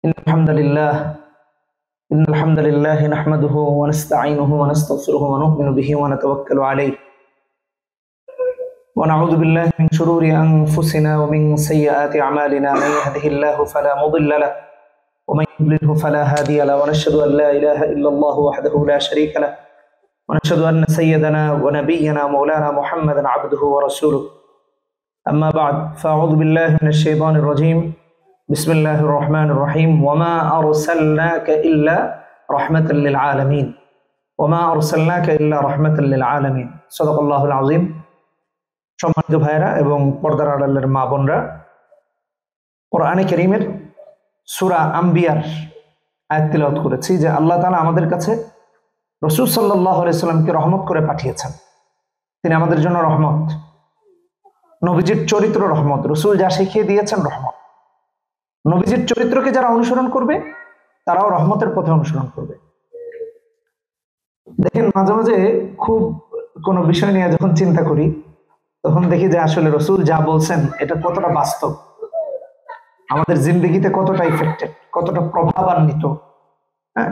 إن الحمد لله نحمده ونستعينه ونستغفره ونؤمن به ونتوكل عليه ونعوذ بالله من شرور أنفسنا ومن سيئات أعمالنا من يهده الله فلا مضل له ومن يضلله فلا هادي له ونشهد أن لا إله إلا الله وحده لا شريك له ونشهد أن سيدنا ونبينا مولانا محمدا عبده ورسوله أما بعد فأعوذ بالله من الشيطان الرجيم بسم الله الرحمن الرحيم وما أرسلناك إلا رحمة للعالمين وما أرسلناك إلا رحمة للعالمين صدق الله العظيم। সম্মানিত ভাইরা এবং পর্দার আড়ালের মা বোনরা, কোরআনে কারীমের সূরা আম্বিয়ার আয়াত তিলাওয়াত করেছি যে আল্লাহ তাআলা আমাদের কাছে রাসূল সাল্লাল্লাহু আলাইহি সাল্লামকে রহমত করে পাঠিয়েছেন। তিনি আমাদের জন্য রহমত, নবীজির চরিত্র রহমত, রাসূল যা শিখিয়ে দিয়েছেন রহমত। নবীজির চরিত্রকে যারা অনুসরণ করবে তারাও রহমতের পথে অনুসরণ করবে। দেখেন, মাঝে মাঝে খুব কোনো বিষয় নিয়ে যখন চিন্তা করি তখন দেখি যে আসলে রাসূল যা বলছেন এটা কতটা বাস্তব, আমাদের জিন্দেগিতে কতটা ইফেক্টেড, কতটা প্রভাবান্বিত। হ্যাঁ,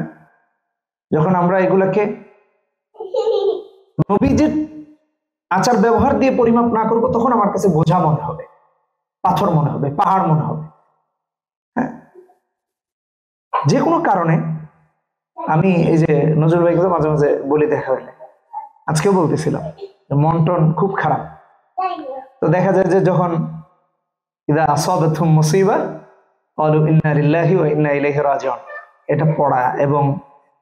যখন আমরা এগুলাকে নবীজির আচার ব্যবহার দিয়ে পরিমাপ না করব তখন আমার কাছে বোঝা মনে হবে, পাথর মনে হবে, পাহাড় মনে হবে। যে কোনো কারণে আমি এই যে নজরুল ভাইকে মাঝে মাঝে বলি, দেখা হলে আজকেও বলতেছিলাম মন টন খুব খারাপ। তো দেখা যায় যে যখন ইদা আসাবাতহুম মুসিবা ক্বালু ইন্না লিল্লাহি ওয়া ইন্না ইলাইহি রাজিউন এটা পড়া এবং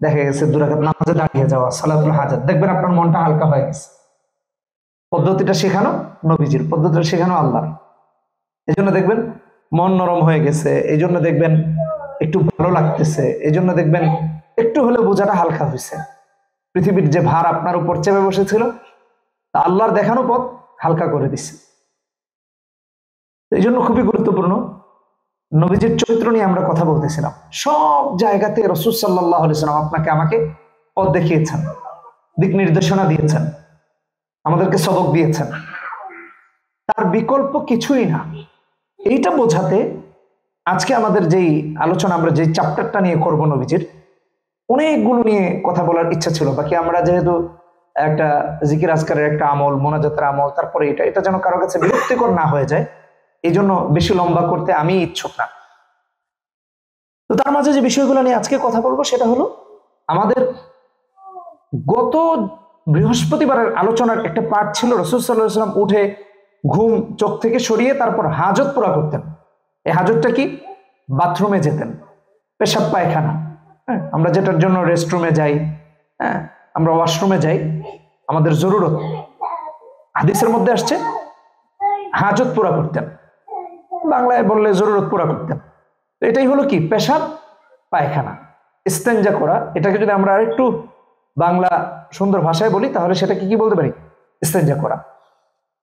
দেখা গেছে দুই রাকাত নামাজে দাঁড়িয়ে যাওয়া, সালাতুল হাজাত, দেখবেন আপনার মনটা হালকা হয়ে গেছে। পদ্ধতিটা শেখানো নবীজির, পদ্ধতিটা শেখানো আল্লাহর। এজন্য দেখবেন মন নরম হয়ে গেছে, এই জন্য দেখবেন একটু ভালো লাগতেছে, এই জন্য দেখবেন একটু হলে বোঝাটা হালকা হয়েছে। পৃথিবীর যে ভার আপনার উপর চেপে বসেছিল তা আল্লাহর দেখানো পথ হালকা করে দিচ্ছে। এই জন্য খুবই গুরুত্বপূর্ণ নবীজির চরিত্র নিয়ে আমরা কথা বলতেছিলাম। সব জায়গাতে রাসূল সাল্লাল্লাহু আলাইহি ওয়াসাল্লাম আপনাকে আমাকে পথ দেখিয়েছেন, দিক নির্দেশনা দিয়েছেন, আমাদেরকে সবক দিয়েছেন। তার বিকল্প কিছুই না। এইটা বোঝাতে আজকে আমাদের যেই আলোচনা, আমরা যে চ্যাপ্টারটা নিয়ে করব নবীজির, অনেকগুলো নিয়ে কথা বলার ইচ্ছা ছিল। বাকি আমরা যেহেতু একটা জিকির আজকারের একটা আমল, মোনাজাতের আমল, তারপরে এটা যেন কারো কাছে বিরক্তিকর না হয়ে যায়, এই জন্য বেশি লম্বা করতে আমি ইচ্ছুক না। তো তার মাঝে যে বিষয়গুলো নিয়ে আজকে কথা বলবো সেটা হলো আমাদের গত বৃহস্পতিবারের আলোচনার একটা পার্ট ছিল রাসূল সাল্লাল্লাহু আলাইহি ওয়াসাল্লাম উঠে ঘুম চোখ থেকে সরিয়ে তারপর হাজত পুরা করতেন। এই হাজতটা কি? বাথরুমে যেতেন, পেশাব পায়খানা। হ্যাঁ, আমরা যেটার জন্য রেস্টরুমে যাই, হ্যাঁ, আমরা ওয়াশরুমে যাই, আমাদের জরুরত। হাদিসের মধ্যে আসছে হাজত পুরা করতেন, বাংলায় বললে জরুরত পুরা করতেন। তো এটাই হলো কি? পেশাব পায়খানা, ইস্তেঞ্জা করা। এটাকে যদি আমরা আরেকটু বাংলা সুন্দর ভাষায় বলি তাহলে সেটাকে কি বলতে পারি? ইস্তেঞ্জা করা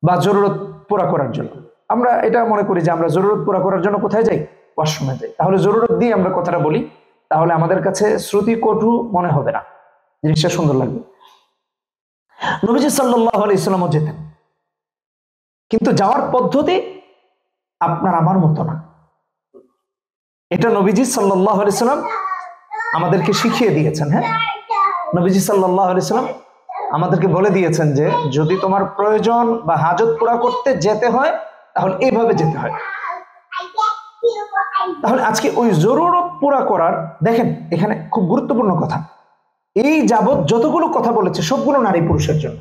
বা জরুরত পুরা করার জন্য। আমরা এটা মনে করি যে আমরা জরুরত পুরা করার জন্য কোথায় যাই? ওয়াশরুমে যাই। তাহলে জরুরত দিয়ে আমরা কথাটা বলি, তাহলে আমাদের কাছে শ্রুতি কটু মনে হবে না, জিনিসটা সুন্দর লাগবে। নবীজি সাল্লাল্লাহু আলাইহি ওয়াসাল্লাম যেতেন, কিন্তু যাওয়ার পদ্ধতি আপনার আমার মতো না। এটা নবীজি সাল্লাল্লাহু আলাইহি ওয়াসাল্লাম আমাদেরকে শিখিয়ে দিয়েছেন। হ্যাঁ, নবীজি সাল্লাল্লাহু আলাইহি ওয়াসাল্লাম আমাদেরকে বলে দিয়েছেন যে যদি তোমার প্রয়োজন বা হাজত পুরা করতে যেতে হয় তাহলে এইভাবে যেতে হয়। তাহলে আজকে ওই জরুরত পুরা করার, দেখেন এখানে খুব গুরুত্বপূর্ণ কথা, এই যাবত যতগুলো কথা বলেছে সবগুলো নারী পুরুষের জন্য।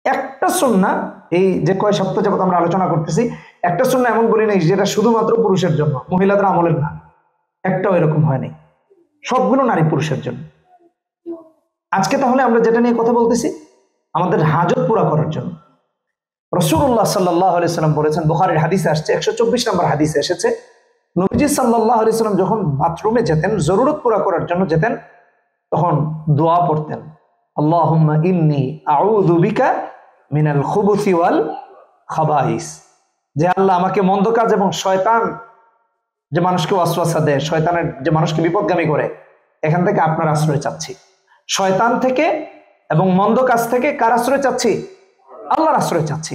একটা সুন্নাহ, এই যে কয় সপ্তাহ যাবত আমরা আলোচনা করতেছি, একটা সুন্নাহ এমন বলি নাই যেটা শুধুমাত্র পুরুষের জন্য, মহিলাদের আমলের না, একটাও এরকম হয়নি। সবগুলো নারী পুরুষের জন্য। আজকে তাহলে আমরা যেটা নিয়ে কথা বলতেছি আমাদের হাজত পুরা করার জন্য। রাসূলুল্লাহ সাল্লাল্লাহু আলাইহি ওয়াসাল্লাম বলেছেন, বুখারীর হাদিসে আসছে, 124 নম্বর হাদিসে এসেছে, নবীজি সাল্লাল্লাহু আলাইহি ওয়াসাল্লাম যখন বাথরুমে যেতেন, জরুরত পুরা করার জন্য যেতেন, তখন দোয়া পড়তেন, আল্লাহুম্মা ইন্নী আউযু বিকা মিনাল খুবুসি ওয়াল খাবাইস। যে আল্লাহ, আমাকে মন্দ কাজ এবং শয়তান যে মানুষকে ওয়াসওয়াসা দেয়, শয়তানের যে মানুষকে বিপদগামী করে, এখান থেকে আপনার আশ্রয় চাচ্ছি। শয়তান থেকে এবং মন্দ কাজ থেকে কার আশ্রয় চাচ্ছি? আল্লাহর আশ্রয় চাচ্ছি।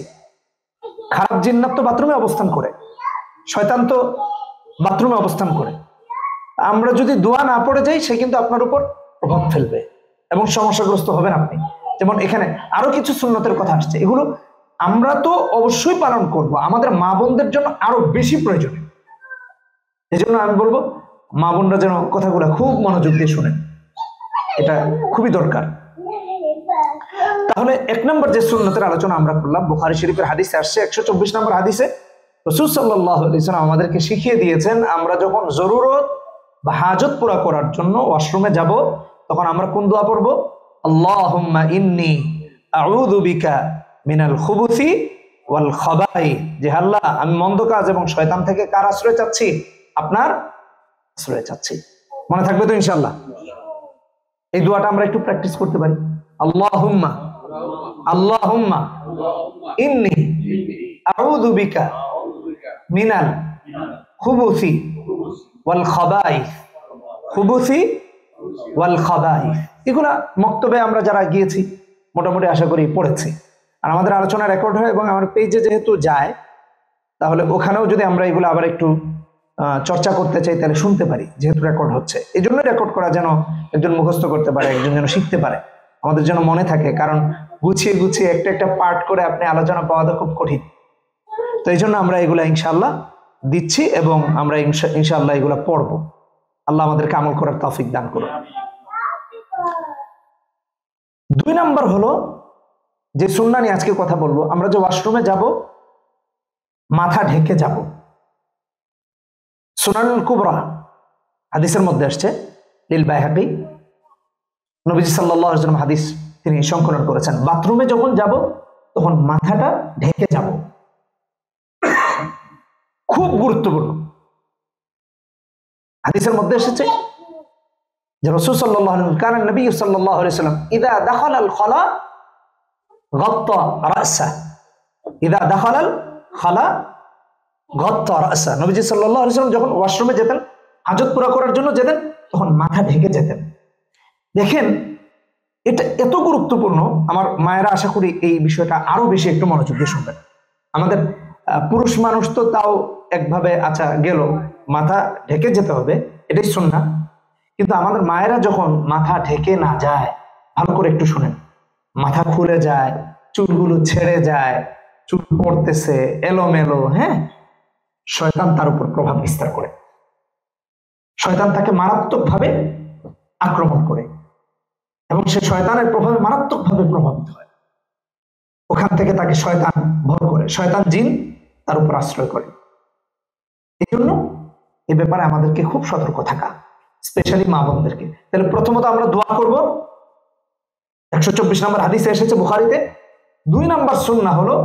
খারাপ জিন্নাত তো বাথরুমে অবস্থান করে, শয়তান তো বাথরুমে অবস্থান করে। আমরা যদি দোয়া না পড়ে যাই, সে কিন্তু আপনার উপর প্রভাব ফেলবে এবং সমস্যাগ্রস্ত হবেন আপনি। যেমন এখানে আরো কিছু সুন্নতের কথা আসছে, এগুলো আমরা তো অবশ্যই পালন করব, আমাদের মা বোনদের জন্য আরো বেশি প্রয়োজনীয়। এই জন্য আমি বলবো মা বোনরা যেন কথাগুলো খুব মনোযোগ দিয়ে শুনেন, এটা খুবই দরকার। তাহলে 1 নম্বর যে সুন্নতের আলোচনা আমরা করলাম, বুখারী শরীফের হাদিসে আসছে 124 নম্বর হাদিসে রাসূল সাল্লাল্লাহু আলাইহি ওয়াসাল্লাম আমাদেরকে শিখিয়ে দিয়েছেন, আমরা যখন জরুরত বা হাজত পুরা করার জন্য ওয়াশরুমে যাব, তখন আমরা কোন দোয়া পড়ব? আল্লাহুম্মা ইন্নী আউযু বিকা মিনাল খুবুসি ওয়াল খাবাইথ। যে আল্লাহ, আমি মন্দ কাজ এবং শয়তান থেকে কার আশ্রয় চাচ্ছি? আপনার আশ্রয় চাচ্ছি। মনে থাকবে তো ইনশাআল্লাহ? এই দোয়াটা আমরা একটু প্র্যাকটিস করতে পারি। আল্লাহুম্মা আল্লাহুম্মা ইন্নী আউযু বিকা মিনাল খুবুসি ওয়াল খাবাইথ। খুবুসি ওয়াল খাবাইথ, এগুলা মক্তবে আমরা যারা গিয়েছি মোটামুটি আশা করি পড়েছি। আর আমাদের আলোচনা রেকর্ড হয় এবং আমার পেজে যেহেতু যায়, তাহলে ওখানেও যদি আমরা এগুলো আবার একটু চর্চা করতে চাই তাহলে শুনতে পারি, যেহেতু রেকর্ড হচ্ছে। এই জন্য রেকর্ড করা, যেন একজন মুখস্থ করতে পারে, একজন যেন শিখতে পারে, আমাদের যেন মনে থাকে। কারণ গুছিয়ে গুছিয়ে একটা একটা পার্ট করে আপনি আলোচনা পাওয়াটা খুব কঠিন। তো এই জন্য আমরা এগুলা ইনশাআল্লাহ দিচ্ছি এবং আমরা ইনশাআল্লাহ এগুলা পড়বো। আল্লাহ আমাদেরকে আমল করার তৌফিক দান করুন। 2 নাম্বার হলো যে সুন্নাহ নিয়ে আজকে কথা বলবো, আমরা যে ওয়াশরুমে যাব মাথা ঢেকে যাব। সুনানুল কুবরা হাদিসের মধ্যে আসছে, লিল বাইহাকি, নবীজি সাল্লাল্লাহু আলাইহি ওয়াসাল্লাম হাদিস তিনি সংকলন করেছেন, বাথরুমে যখন যাব তখন মাথাটা ঢেকে যাব। খুব গুরুত্বপূর্ণ। হাদিসের মধ্যে এসেছে যে রাসূল সাল্লাল্লাহু আলাইহি ওয়াসাল্লাম, কানা নবী সাল্লাল্লাহু আলাইহি ওয়াসাল্লাম ইযা দাখালা আল খালা গাত্তা রাসা, ইযা দাখালা আল খালা গাত্তা রাসা। নবীজি সাল্লাল্লাহু আলাইহি ওয়াসাল্লাম যখন ওয়াশরুমে যেতেন, হাজত পুরা করার জন্য যেতেন, তখন মাথা ঢেকে যেতেন। দেখেন এটা এত গুরুত্বপূর্ণ, আমার মায়েরা আশা করি এই বিষয়টা আরো বেশি একটু মনোযোগ দিয়ে শুনবেন। আমাদের পুরুষ মানুষ তো তাও একভাবে আচ্ছা গেল, মাথা ঢেকে যেতে হবে, এটাই সুন্নাহ। কিন্তু আমাদের মায়েরা যখন মাথা ঢেকে না যায়, ভালো করে একটু শুনেন, মাথা খুলে যায়, চুলগুলো ছেড়ে যায়, চুল পড়তেছে এলোমেলো, হ্যাঁ, শয়তান তার উপর প্রভাব বিস্তার করে, শয়তান তাকে মারাত্মকভাবে আক্রমণ করে এবং সে শয়তানের প্রভাবে মারাত্মকভাবে প্রভাবিত হয়। ওখান থেকে তাকে শয়তান ভর করে, শয়তান জিন তার উপর আশ্রয় করে। এই জন্য এ ব্যাপারে আমাদেরকে খুব সতর্ক থাকা, স্পেশালি মা বোনদেরকে। তাহলে প্রথমত আমরা দোয়া করব, 124 নম্বর হাদিসে এসেছে বুখারীতে। 2 নম্বর সুন্নাহ হলো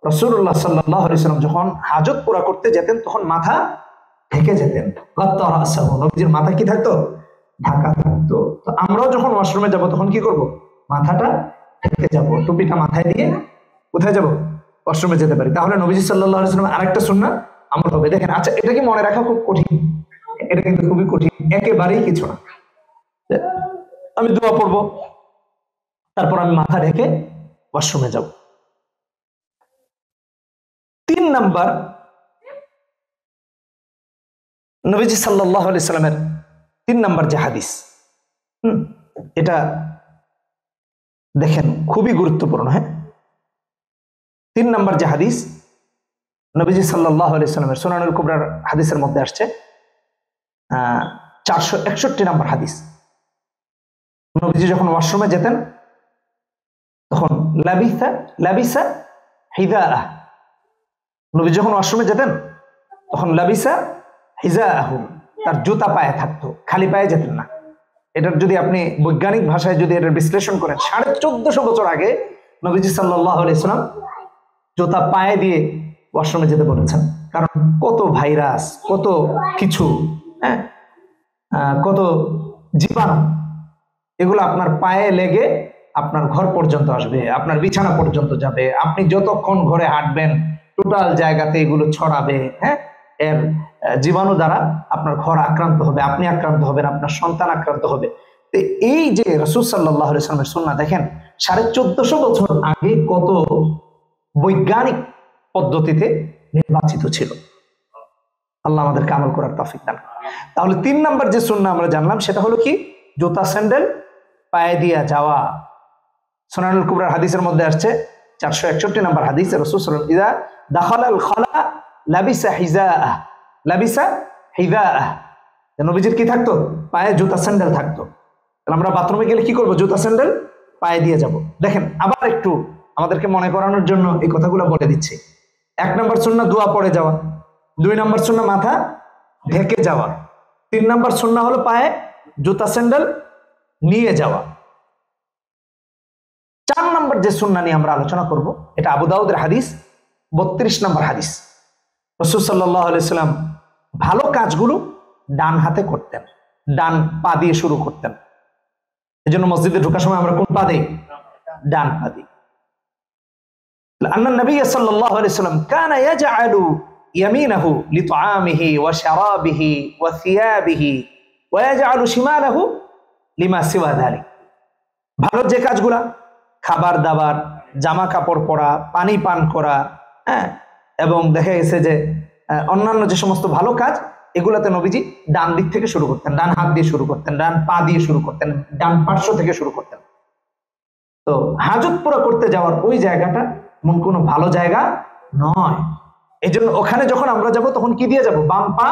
রাসূলুল্লাহ সাল্লাল্লাহু আলাইহি ওয়াসাল্লাম যখন হাজত পুরা করতে যেতেন তখন মাথা ঢেকে যেতেন। নবীজির মাথা কি থাকতো? ঢাকা থাকতো। তো আমরাও যখন ওয়াশরুমে যাব তখন কি করব? মাথাটা ঢেকে যাব, টুপিটা মাথায় দিয়ে কোথায় যাব? ওয়াশরুমে যেতে পারি। তাহলে নবীজি সাল্লাল্লাহু আলাইহি ওয়াসাল্লাম আরেকটা সুন্নাহ আমল হবে। দেখেন, আচ্ছা এটা কি মনে রাখা খুব কঠিন? এটা কিন্তু খুবই কঠিন, একেবারেই কিছু না। আমি দোয়া পড়বো, তারপর আমি মাথা ঢেকে ওয়াশরুমে যাব। 3 নাম্বার, নবীজি সাল্লাল্লাহু আলাইহি সাল্লামের 3 নাম্বার যে হাদিস, এটা দেখেন খুবই গুরুত্বপূর্ণ। হ্যাঁ, 3 নাম্বার যে হাদিস নবীজি সাল্লাল্লাহু আলাইহি সাল্লামের সুনানুল কুবরার হাদিসের মধ্যে আসছে, 461 নাম্বার হাদিস। নবীজি যখন ওয়াশরুমে যেতেন তখন লাবিসা হিদাআহ, নবী যখন ওয়াশরুমে যেতেন তখন লাবিসা হিজাআহু, তার জুতা পায়ে থাকতো, খালি পায়ে যেতেন না। এটার যদি আপনি বৈজ্ঞানিক ভাষায় যদি এটার বিশ্লেষণ করেন, 1450 বছর আগে নবীজি সাল্লাল্লাহু আলাইহি সাল্লাম জুতা পায়ে দিয়ে ওয়াশরুমে যেতে বলেছেন। কারণ কত ভাইরাস, কত কিছু, হ্যাঁ, কত জীবাণু, এগুলো আপনার পায়ে লেগে আপনার ঘর পর্যন্ত আসবে, আপনার বিছানা পর্যন্ত যাবে। আপনি যতক্ষণ ঘরে হাঁটবেন টোটাল জায়গাতে এগুলো ছড়াবে। হ্যাঁ, এর জীবাণু দ্বারা আপনার ঘর আক্রান্ত হবে, আপনি আক্রান্ত হবেন, আপনার সন্তান আক্রান্ত হবে। তো এই যে রাসূল সাল্লাল্লাহু আলাইহি ওয়াসাল্লামের সুন্নাহ দেখেন 1450 বছর আগে কত বৈজ্ঞানিক পদ্ধতিতে নির্বাচিত ছিল। আল্লাহ আমাদেরকে আমল করার তৌফিক দান করুন। তাহলে 3 নাম্বার যে সুন্নাহ আমরা জানলাম সেটা হলো কি, জুতা স্যান্ডেল পায়ে দিয়া যাওয়া। সুনানুল কুবরার হাদিসের মধ্যে আসছে 461 নম্বর হাদিস, রাসূল সাল্লাল্লাহু আলাইহি ওয়াসাল্লাম ইযা দাখালাল খালা লাবিসা হিযাআহ, লাবিসা হিযাআহ, নবীজির কি থাকতো, পায়ে জুতা স্যান্ডেল থাকতো। তাহলে আমরা বাথরুমে গেলে কি করব, জুতা স্যান্ডেল পায়ে দিয়ে যাব। দেখেন আবার একটু আমাদেরকে মনে করানোর জন্য এই কথাগুলো বলে দিচ্ছি। 1 নম্বর সুন্নাহ দোয়া পড়ে যাওয়া, 2 নম্বর সুন্নাহ মাথা ঢেকে যাওয়া, 3 নম্বর সুন্নাহ হলো পায়ে জুতা স্যান্ডেল নিয়ে যাওয়া। 4 নম্বর যে সুন্নাহ নিয়ে আমরা আলোচনা করব, এটা আবু দাউদের হাদিস, 32 নম্বর হাদিস। রাসূল সাল্লাল্লাহু আলাইহি সাল্লাম ভালো কাজগুলো ডান হাতে করতেন, ডান পা দিয়ে শুরু করতেন। এজন্য মসজিদে ঢোকার সময় আমরা কোন পা দিই, ডান পা দিই। আন্না নবী সাল্লাল্লাহু আলাইহি সাল্লাম কানা ইয়াজআলু ইয়ামিনাহু লিতআমিহি ওয়া শারাবিহি ওয়া থিয়াবিহি ওয়া ইয়াজআলু শিমালাহু লিমা সিওয়া যালিক। ভালো যে কাজগুলা, খাবার দাবার, জামা কাপড় পরা, পানি পান করা, হ্যাঁ, এবং দেখা গেছে যে অন্যান্য যে সমস্ত ভালো কাজ, এগুলাতে নবীজি ডান দিক থেকে শুরু করতেন, ডান হাত দিয়ে শুরু করতেন, ডান পা দিয়ে শুরু করতেন, ডান পার্শ্ব থেকে শুরু করতেন। তো হাজত পুরা করতে যাওয়ার ওই জায়গাটা এমন কোনো ভালো জায়গা নয়। এই জন্য ওখানে যখন আমরা যাব তখন কি দিয়ে যাব, বাম পা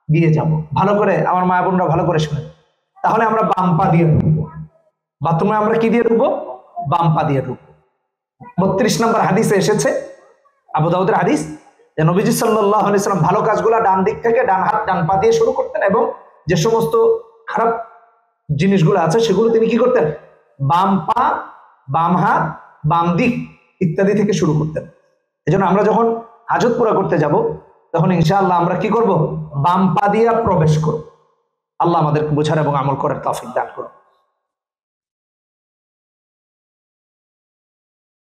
দিয়ে যাব। ভালো করে আমার মা বোনরা ভালো করে শুনে, তাহলে আমরা বাম পা দিয়ে ঢুকবো বাথরুমে। আমরা কি দিয়ে ঢুকবো, বাম পা দিয়ে ঢুকবো। 32 নম্বর হাদিসে এসেছে, আবু দাউদের হাদিস, যে নবীজি সাল্লাল্লাহু আলাইহি সাল্লাম ভালো কাজগুলা ডান দিক থেকে, ডান হাত ডান পা দিয়ে শুরু করতেন, এবং যে সমস্ত খারাপ জিনিসগুলো আছে সেগুলো তিনি কি করতেন, বাম পা, বাম হাত, বাম দিক ইত্যাদি থেকে শুরু করতেন। এজন্য আমরা যখন হাজত পুরা করতে যাব তখন ইনশাআল্লাহ আমরা কি করব, বাম পা দিয়ে প্রবেশ করব। আল্লাহ আমাদেরকে বোঝার এবং আমল করার তৌফিক দান করুন।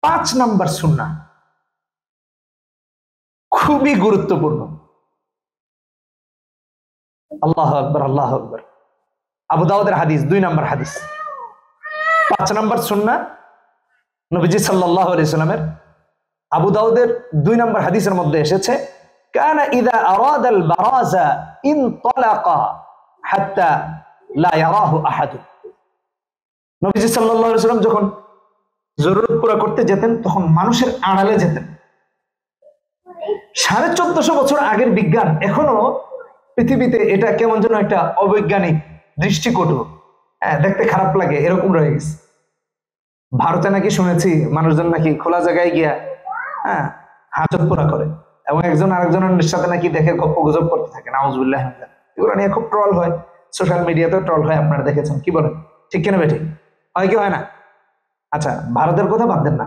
5 নম্বর সুন্নাহ খুবই গুরুত্বপূর্ণ। আল্লাহু আকবার, আল্লাহু আকবার। আবু দাউদের হাদিস, 2 নম্বর হাদিস। 5 নম্বর সুন্নাহ নবীজি সাল্লাল্লাহু আলাইহি সাল্লামের আবু দাউদের 2 নম্বর হাদিসের মধ্যে এসেছে, কানা ইযা আরাদাল বারাজা ইনতালাকা হাত্তা লা ইয়ারাহু আহাদ। নবীজি সাল্লাল্লাহু আলাইহি সাল্লাম যখন জরুরত পুরা করতে যেতেন তখন মানুষের আড়ালে যেতেন। 1450 বছর আগের বিজ্ঞান এখনো পৃথিবীতে এটা কেমন যেন একটা অবৈজ্ঞানিক দৃষ্টিকটু, দেখতে খারাপ লাগে এরকম রয়ে গেছে। ভারতে নাকি শুনেছি মানুষজন নাকি খোলা জায়গায় গিয়া হাজত পুরা করে, এবং একজন আরেকজনের সাথে নাকি দেখে গপ্প গুজব করতে থাকে। নাউজুবিল্লাহ। এগুলো নিয়ে খুব ট্রল হয়, সোশ্যাল মিডিয়াতেও ট্রল হয়, আপনারা দেখেছেন। কি বলেন, ঠিক কিনা বেঠিক? হয় কি হয় না? আচ্ছা, ভারতের কথা বাদ দেন না,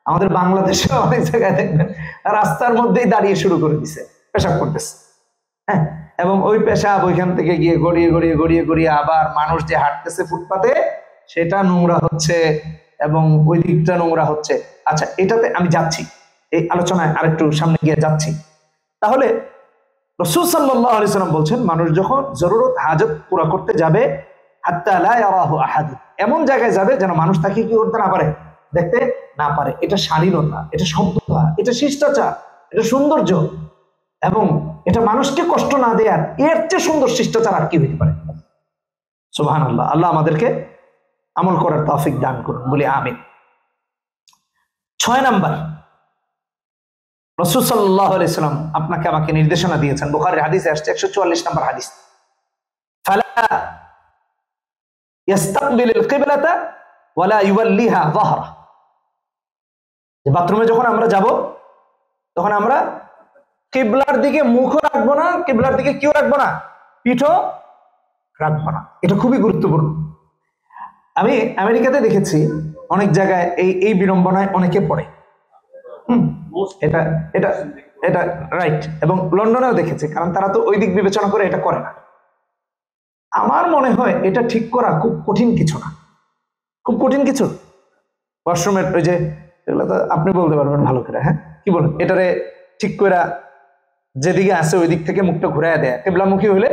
আমাদের বাংলাদেশে অনেক জায়গায় দেখবেন রাস্তার মধ্যেই দাঁড়িয়ে শুরু করে দিছে, পেশাব করতেছে। হ্যাঁ, এবং ওই পেশাব ওইখান থেকে গিয়ে গড়িয়ে গড়িয়ে গড়িয়ে গড়িয়ে আবার মানুষ যে হাঁটতেছে ফুটপাতে সেটা নোংরা হচ্ছে, এবং ওই দিকটা নোংরা হচ্ছে। আচ্ছা, এটাতে আমি যাচ্ছি, এই আলোচনায় আরেকটু সামনে গিয়ে যাচ্ছি। তাহলে রাসূল সাল্লাল্লাহু আলাইহি সাল্লাম বলছেন, মানুষ যখন জরুরত হাজত পুরা করতে যাবে, হাত্তা লা ইয়ারাহু আহাদ, এমন জায়গায় যাবে যেন মানুষ তাকে কি করতে না পারে, দেখতে না পারে। এটা শালীনতা, এটা সভ্যতা, এটা শিষ্টাচার, এটা সৌন্দর্য, এবং এটা মানুষকে কষ্ট না দেয়ার এর চেয়ে সুন্দর শিষ্টাচার আর কি হইতে পারে? সুবহানাল্লাহ। আল্লাহ আমাদেরকে আমল করার তৌফিক দান করুন, বলি আমিন। 6 নাম্বার, রাসূল সাল্লাল্লাহু আলাইহি সাল্লাম আপনাকে আমাকে নির্দেশনা দিয়েছেন, বুখারীর হাদিসে আসছে 144 নম্বর হাদিস, ফালা ইস্তাকবিলুল কিবলাতা ওয়ালা ইউওয়াল্লিহা যাহরা। যে বাথরুমে যখন আমরা যাব তখন আমরা কিবলার দিকে মুখও রাখবো না, কিবলার দিকে কিও রাখবো না, পিঠও রাখবো না। এটা খুবই গুরুত্বপূর্ণ। আমি আমেরিকাতে দেখেছি অনেক জায়গায় এই বিড়ম্বনায় অনেকে পড়ে। এটা এটা এটা রাইট, এবং লন্ডনেও দেখেছি, কারণ তারা তো ওই দিক বিবেচনা করে এটা করে না। আমার মনে হয় এটা ঠিক করা খুব কঠিন কিছু না, খুব কঠিন কিছু। ওয়াশরুমের ওই যে এগুলো তো আপনি বলতে পারবেন ভালো করে, হ্যাঁ, কি বলেন, এটারে ঠিক করে যেদিকে আছে ওই দিক থেকে মুখটা ঘুরাইয়া দেয়া, কেবলামুখী হইলে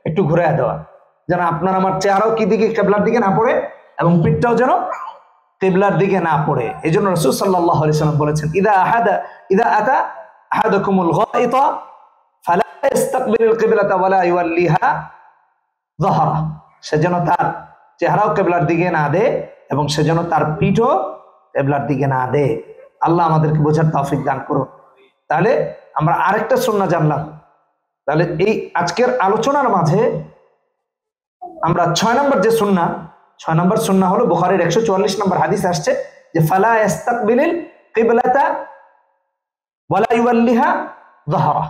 একটু ঘুরাইয়া দেওয়া, যেন আপনার আমার চেহারাও কি দিকে কেবলার দিকে না পড়ে, এবং পিঠটাও যেন কিবলার দিকে না পড়ে। এই জন্য রাসূল সাল্লাল্লাহু আলাইহি ওয়াসাল্লাম বলেছেন, ইদা আতা আহাদাকুমুল গায়তা ফালা ইস্তাকবিলুল কিবলাতা ওয়ালা ইউয়াল্লিহা যাহরা, সে যেন তার চেহারাও কিবলার দিকে না দে এবং সে যেন তার পিঠও কিবলার দিকে না দে। আল্লাহ আমাদেরকে বোঝার তৌফিক দান করুন। তাহলে আমরা আরেকটা সুন্নাহ জানলাম। তাহলে এই আজকের আলোচনার মাঝে আমরা 6 নম্বর যে সুন্নাহ, 6 নম্বর সুন্নাহ হলো বুখারীর 144 নম্বর হাদিস আসছে যে ফালা ইস্তাকবিলুল কিবলাতা ওয়ালা ইউয়াল্লিহা যাহরা,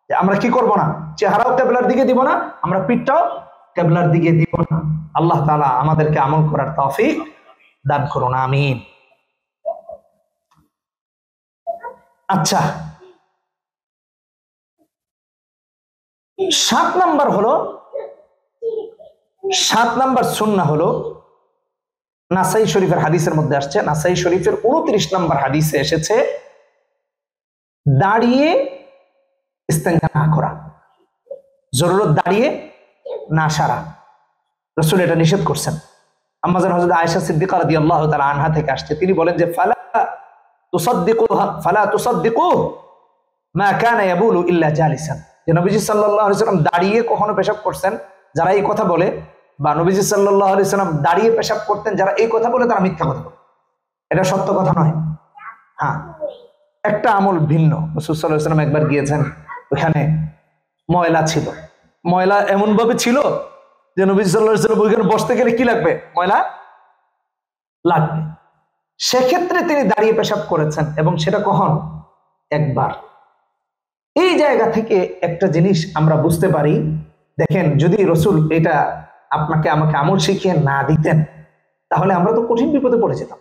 যে আমরা কি করব না, চেহারাও কিবলার দিকে দিব না, আমরা পিঠটাও কিবলার দিকে দিব না। আল্লাহ তাআলা আমাদেরকে আমল করার তৌফিক দান করুন, আমিন। আচ্ছা, 7 নম্বর হলো, 7 নম্বর সুন্নাহ হলো নাসাই শরীফের হাদিসের মধ্যে আসছে, নাসাই শরীফের 29 নম্বর হাদিসে এসেছে দাঁড়িয়ে ইস্তেঞ্জা না করা, জরুরত দাঁড়িয়ে না সারা। রাসূল এটা নিষেধ করছেন। আম্মাজান হযরত আয়েশা সিদ্দিকা রাদিয়াল্লাহু তাআলা আনহা থেকে আসছে, তিনি বলেন যে ফালা তুসাদ্দিকু মা কানা ইয়াবুলু ইল্লা জালিসান, যে নবীজি সাল্লাল্লাহু আলাইহি ওয়াসাল্লাম দাঁড়িয়ে কখনো পেশাব করছেন, যারা এই কথা বলে, বা নবীজি সাল্লাল্লাহু আলাইহি ওয়াসাল্লাম দাঁড়িয়ে পেশাব করতেন, যারা এই কথা বলে তারা মিথ্যা কথা বলে, এটা সত্য কথা নয়। হ্যাঁ, একটা আমল ভিন্ন। রাসূল সাল্লাল্লাহু আলাইহি ওয়াসাল্লাম একবার গিয়েছেন, ওখানে ময়লা ছিল, ময়লা এমন ভাবে ছিল যে নবী সাল্লাল্লাহু আলাইহি ওয়াসাল্লাম ওইখানে বসতে গেলে কি লাগবে, ময়লা লাগবে। সেক্ষেত্রে তিনি দাঁড়িয়ে পেশাব করেছেন, এবং সেটা কখন, একবার। এই জায়গা থেকে একটা জিনিস আমরা বুঝতে পারি, দেখেন যদি রাসূল এটা আপনাকে আমাকে আমল শিখিয়ে না দিতেন তাহলে আমরা তো কঠিন বিপদে পড়ে যেতাম।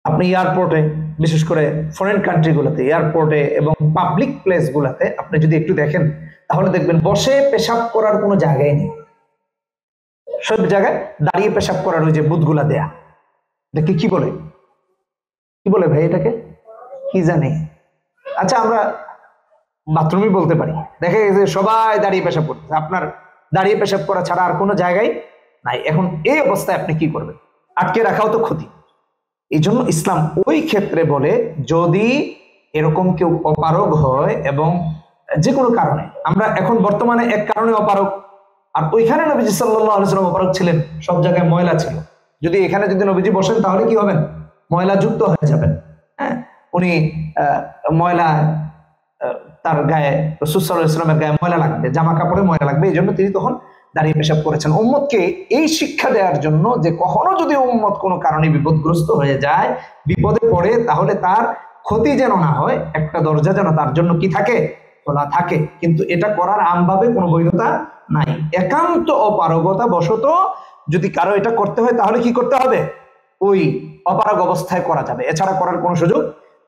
আপনি এয়ারপোর্টে, বিশেষ করে ফরেন কান্ট্রিগুলোতে এয়ারপোর্টে এবং পাবলিক প্লেস গুলাতে আপনি যদি একটু দেখেন তাহলে দেখবেন বসে পেশাব করার কোনো জায়গায় নেই, সব জায়গায় দাঁড়িয়ে পেশাব করার ওই যে বুথগুলা দেয়া, এটাকে কি বলে, কি বলে ভাই এটাকে, কি জানি, আচ্ছা আমরা বাথরুমই বলতে পারি। দেখে গেছে সবাই দাঁড়িয়ে পেশাব করতেছে, আপনার দাঁড়িয়ে পেশাব করা ছাড়া আর কোনো জায়গায় নাই। এখন এই অবস্থায় আপনি কি করবেন, আটকে রাখাও তো ক্ষতি। এই জন্য ইসলাম ওই ক্ষেত্রে বলে যদি এরকম কেউ অপারগ হয়, এবং যে কোনো কারণে, আমরা এখন বর্তমানে এক কারণে অপারগ, আর ওইখানে নবীজি সাল্লাল্লাহু আলাইহি ওয়াসাল্লাম অপারগ ছিলেন, সব জায়গায় ময়লা ছিল, যদি এখানে যদি নবীজি বসেন তাহলে কি হবেন, ময়লা যুক্ত হয়ে যাবেন। হ্যাঁ, উনি ময়লা, তার গায়ে, রাসূল সাল্লাল্লাহু আলাইহি ওয়াসাল্লামের গায়ে ময়লা লাগবে, জামা কাপড়ে ময়লা লাগবে, এই জন্য তিনি তখন দাঁড়িয়ে পেশাব করেছেন। উম্মতকে এই শিক্ষা দেওয়ার জন্য যে কখনো যদি উম্মত কোনো কারণে বিপদগ্রস্ত হয়ে যায়, বিপদে পড়ে, তাহলে তার ক্ষতি যেন না হয়, একটা দরজা যেন তার জন্য কি থাকে, খোলা থাকে। কিন্তু এটা করার আমভাবে কোনো বৈধতা নাই। একান্ত অপারগতা বশত যদি কারো এটা করতে হয় তাহলে কি করতে হবে, ওই অপারগ অবস্থায় করা যাবে, এছাড়া করার কোনো সুযোগ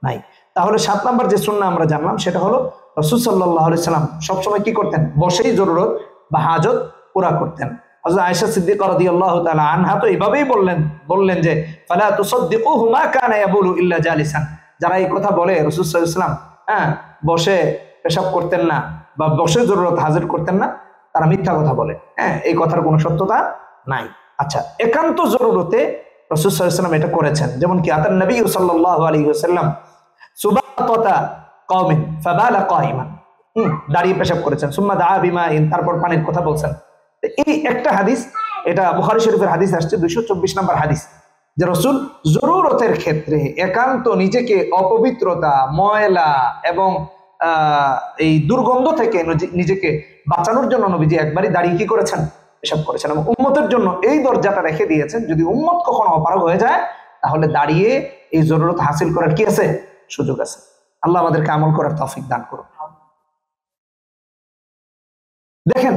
নাই। তাহলে 7 নম্বর যে সুন্নাহ আমরা জানলাম সেটা হলো রাসূল সাল্লাল্লাহু আলাইহি সাল্লাম সবসময় কি করতেন, বসেই জরুরত বা হাজত পুরা করতেন। হযরত আয়েশা সিদ্দিকা রাদিয়াল্লাহু তাআলা আনহা তো এইভাবেই বললেন যে ফালা তুসাদ্দিকুহু মা কানা ইয়াবুলু ইল্লা জালিসান, যারা এই কথা বলে রাসূল সাল্লাল্লাহু আলাইহি ওয়াসাল্লাম বসে পেশাব করতেন না বা বসে জরুরত হাজির করতেন না, তারা মিথ্যা কথা বলে। এই কথার কোনো সত্যতা নাই। আচ্ছা, একান্ত জরুরতে রাসূল সাল্লাল্লাহু আলাইহি ওয়াসাল্লাম এটা করেছেন, যেমন কি আতান নবী সাল্লাল্লাহু আলাইহি ওয়াসাল্লাম সুবাতাতা কওমিন ফাবালা কাইমান, দাঁড়িয়ে পেশাব করেছেন, সুম্মা দা বিমাইন, তারপর পানির কথা বলছেন। এই একটা হাদিস, এটা বুখারী শরীফের হাদিস আসছে 224 নম্বর হাদিস, যে রাসূল জরুরতের ক্ষেত্রে একান্ত নিজেকে অপবিত্রতা, ময়লা এবং এই দুর্গন্ধ থেকে নিজেকে বাঁচানোর জন্য নবীজি একবারই দাঁড়িয়ে কি করেছেন, পেশাব করেছেন, এবং উম্মতের জন্য এই দরজাটা রেখে দিয়েছেন, যদি উম্মত কখনো অপারগ হয়ে যায় তাহলে দাঁড়িয়ে এই জরুরত হাসিল করার কি আছে, সুযোগ আছে। আল্লাহ আমাদেরকে আমল করার তৌফিক দান করুন। দেখেন,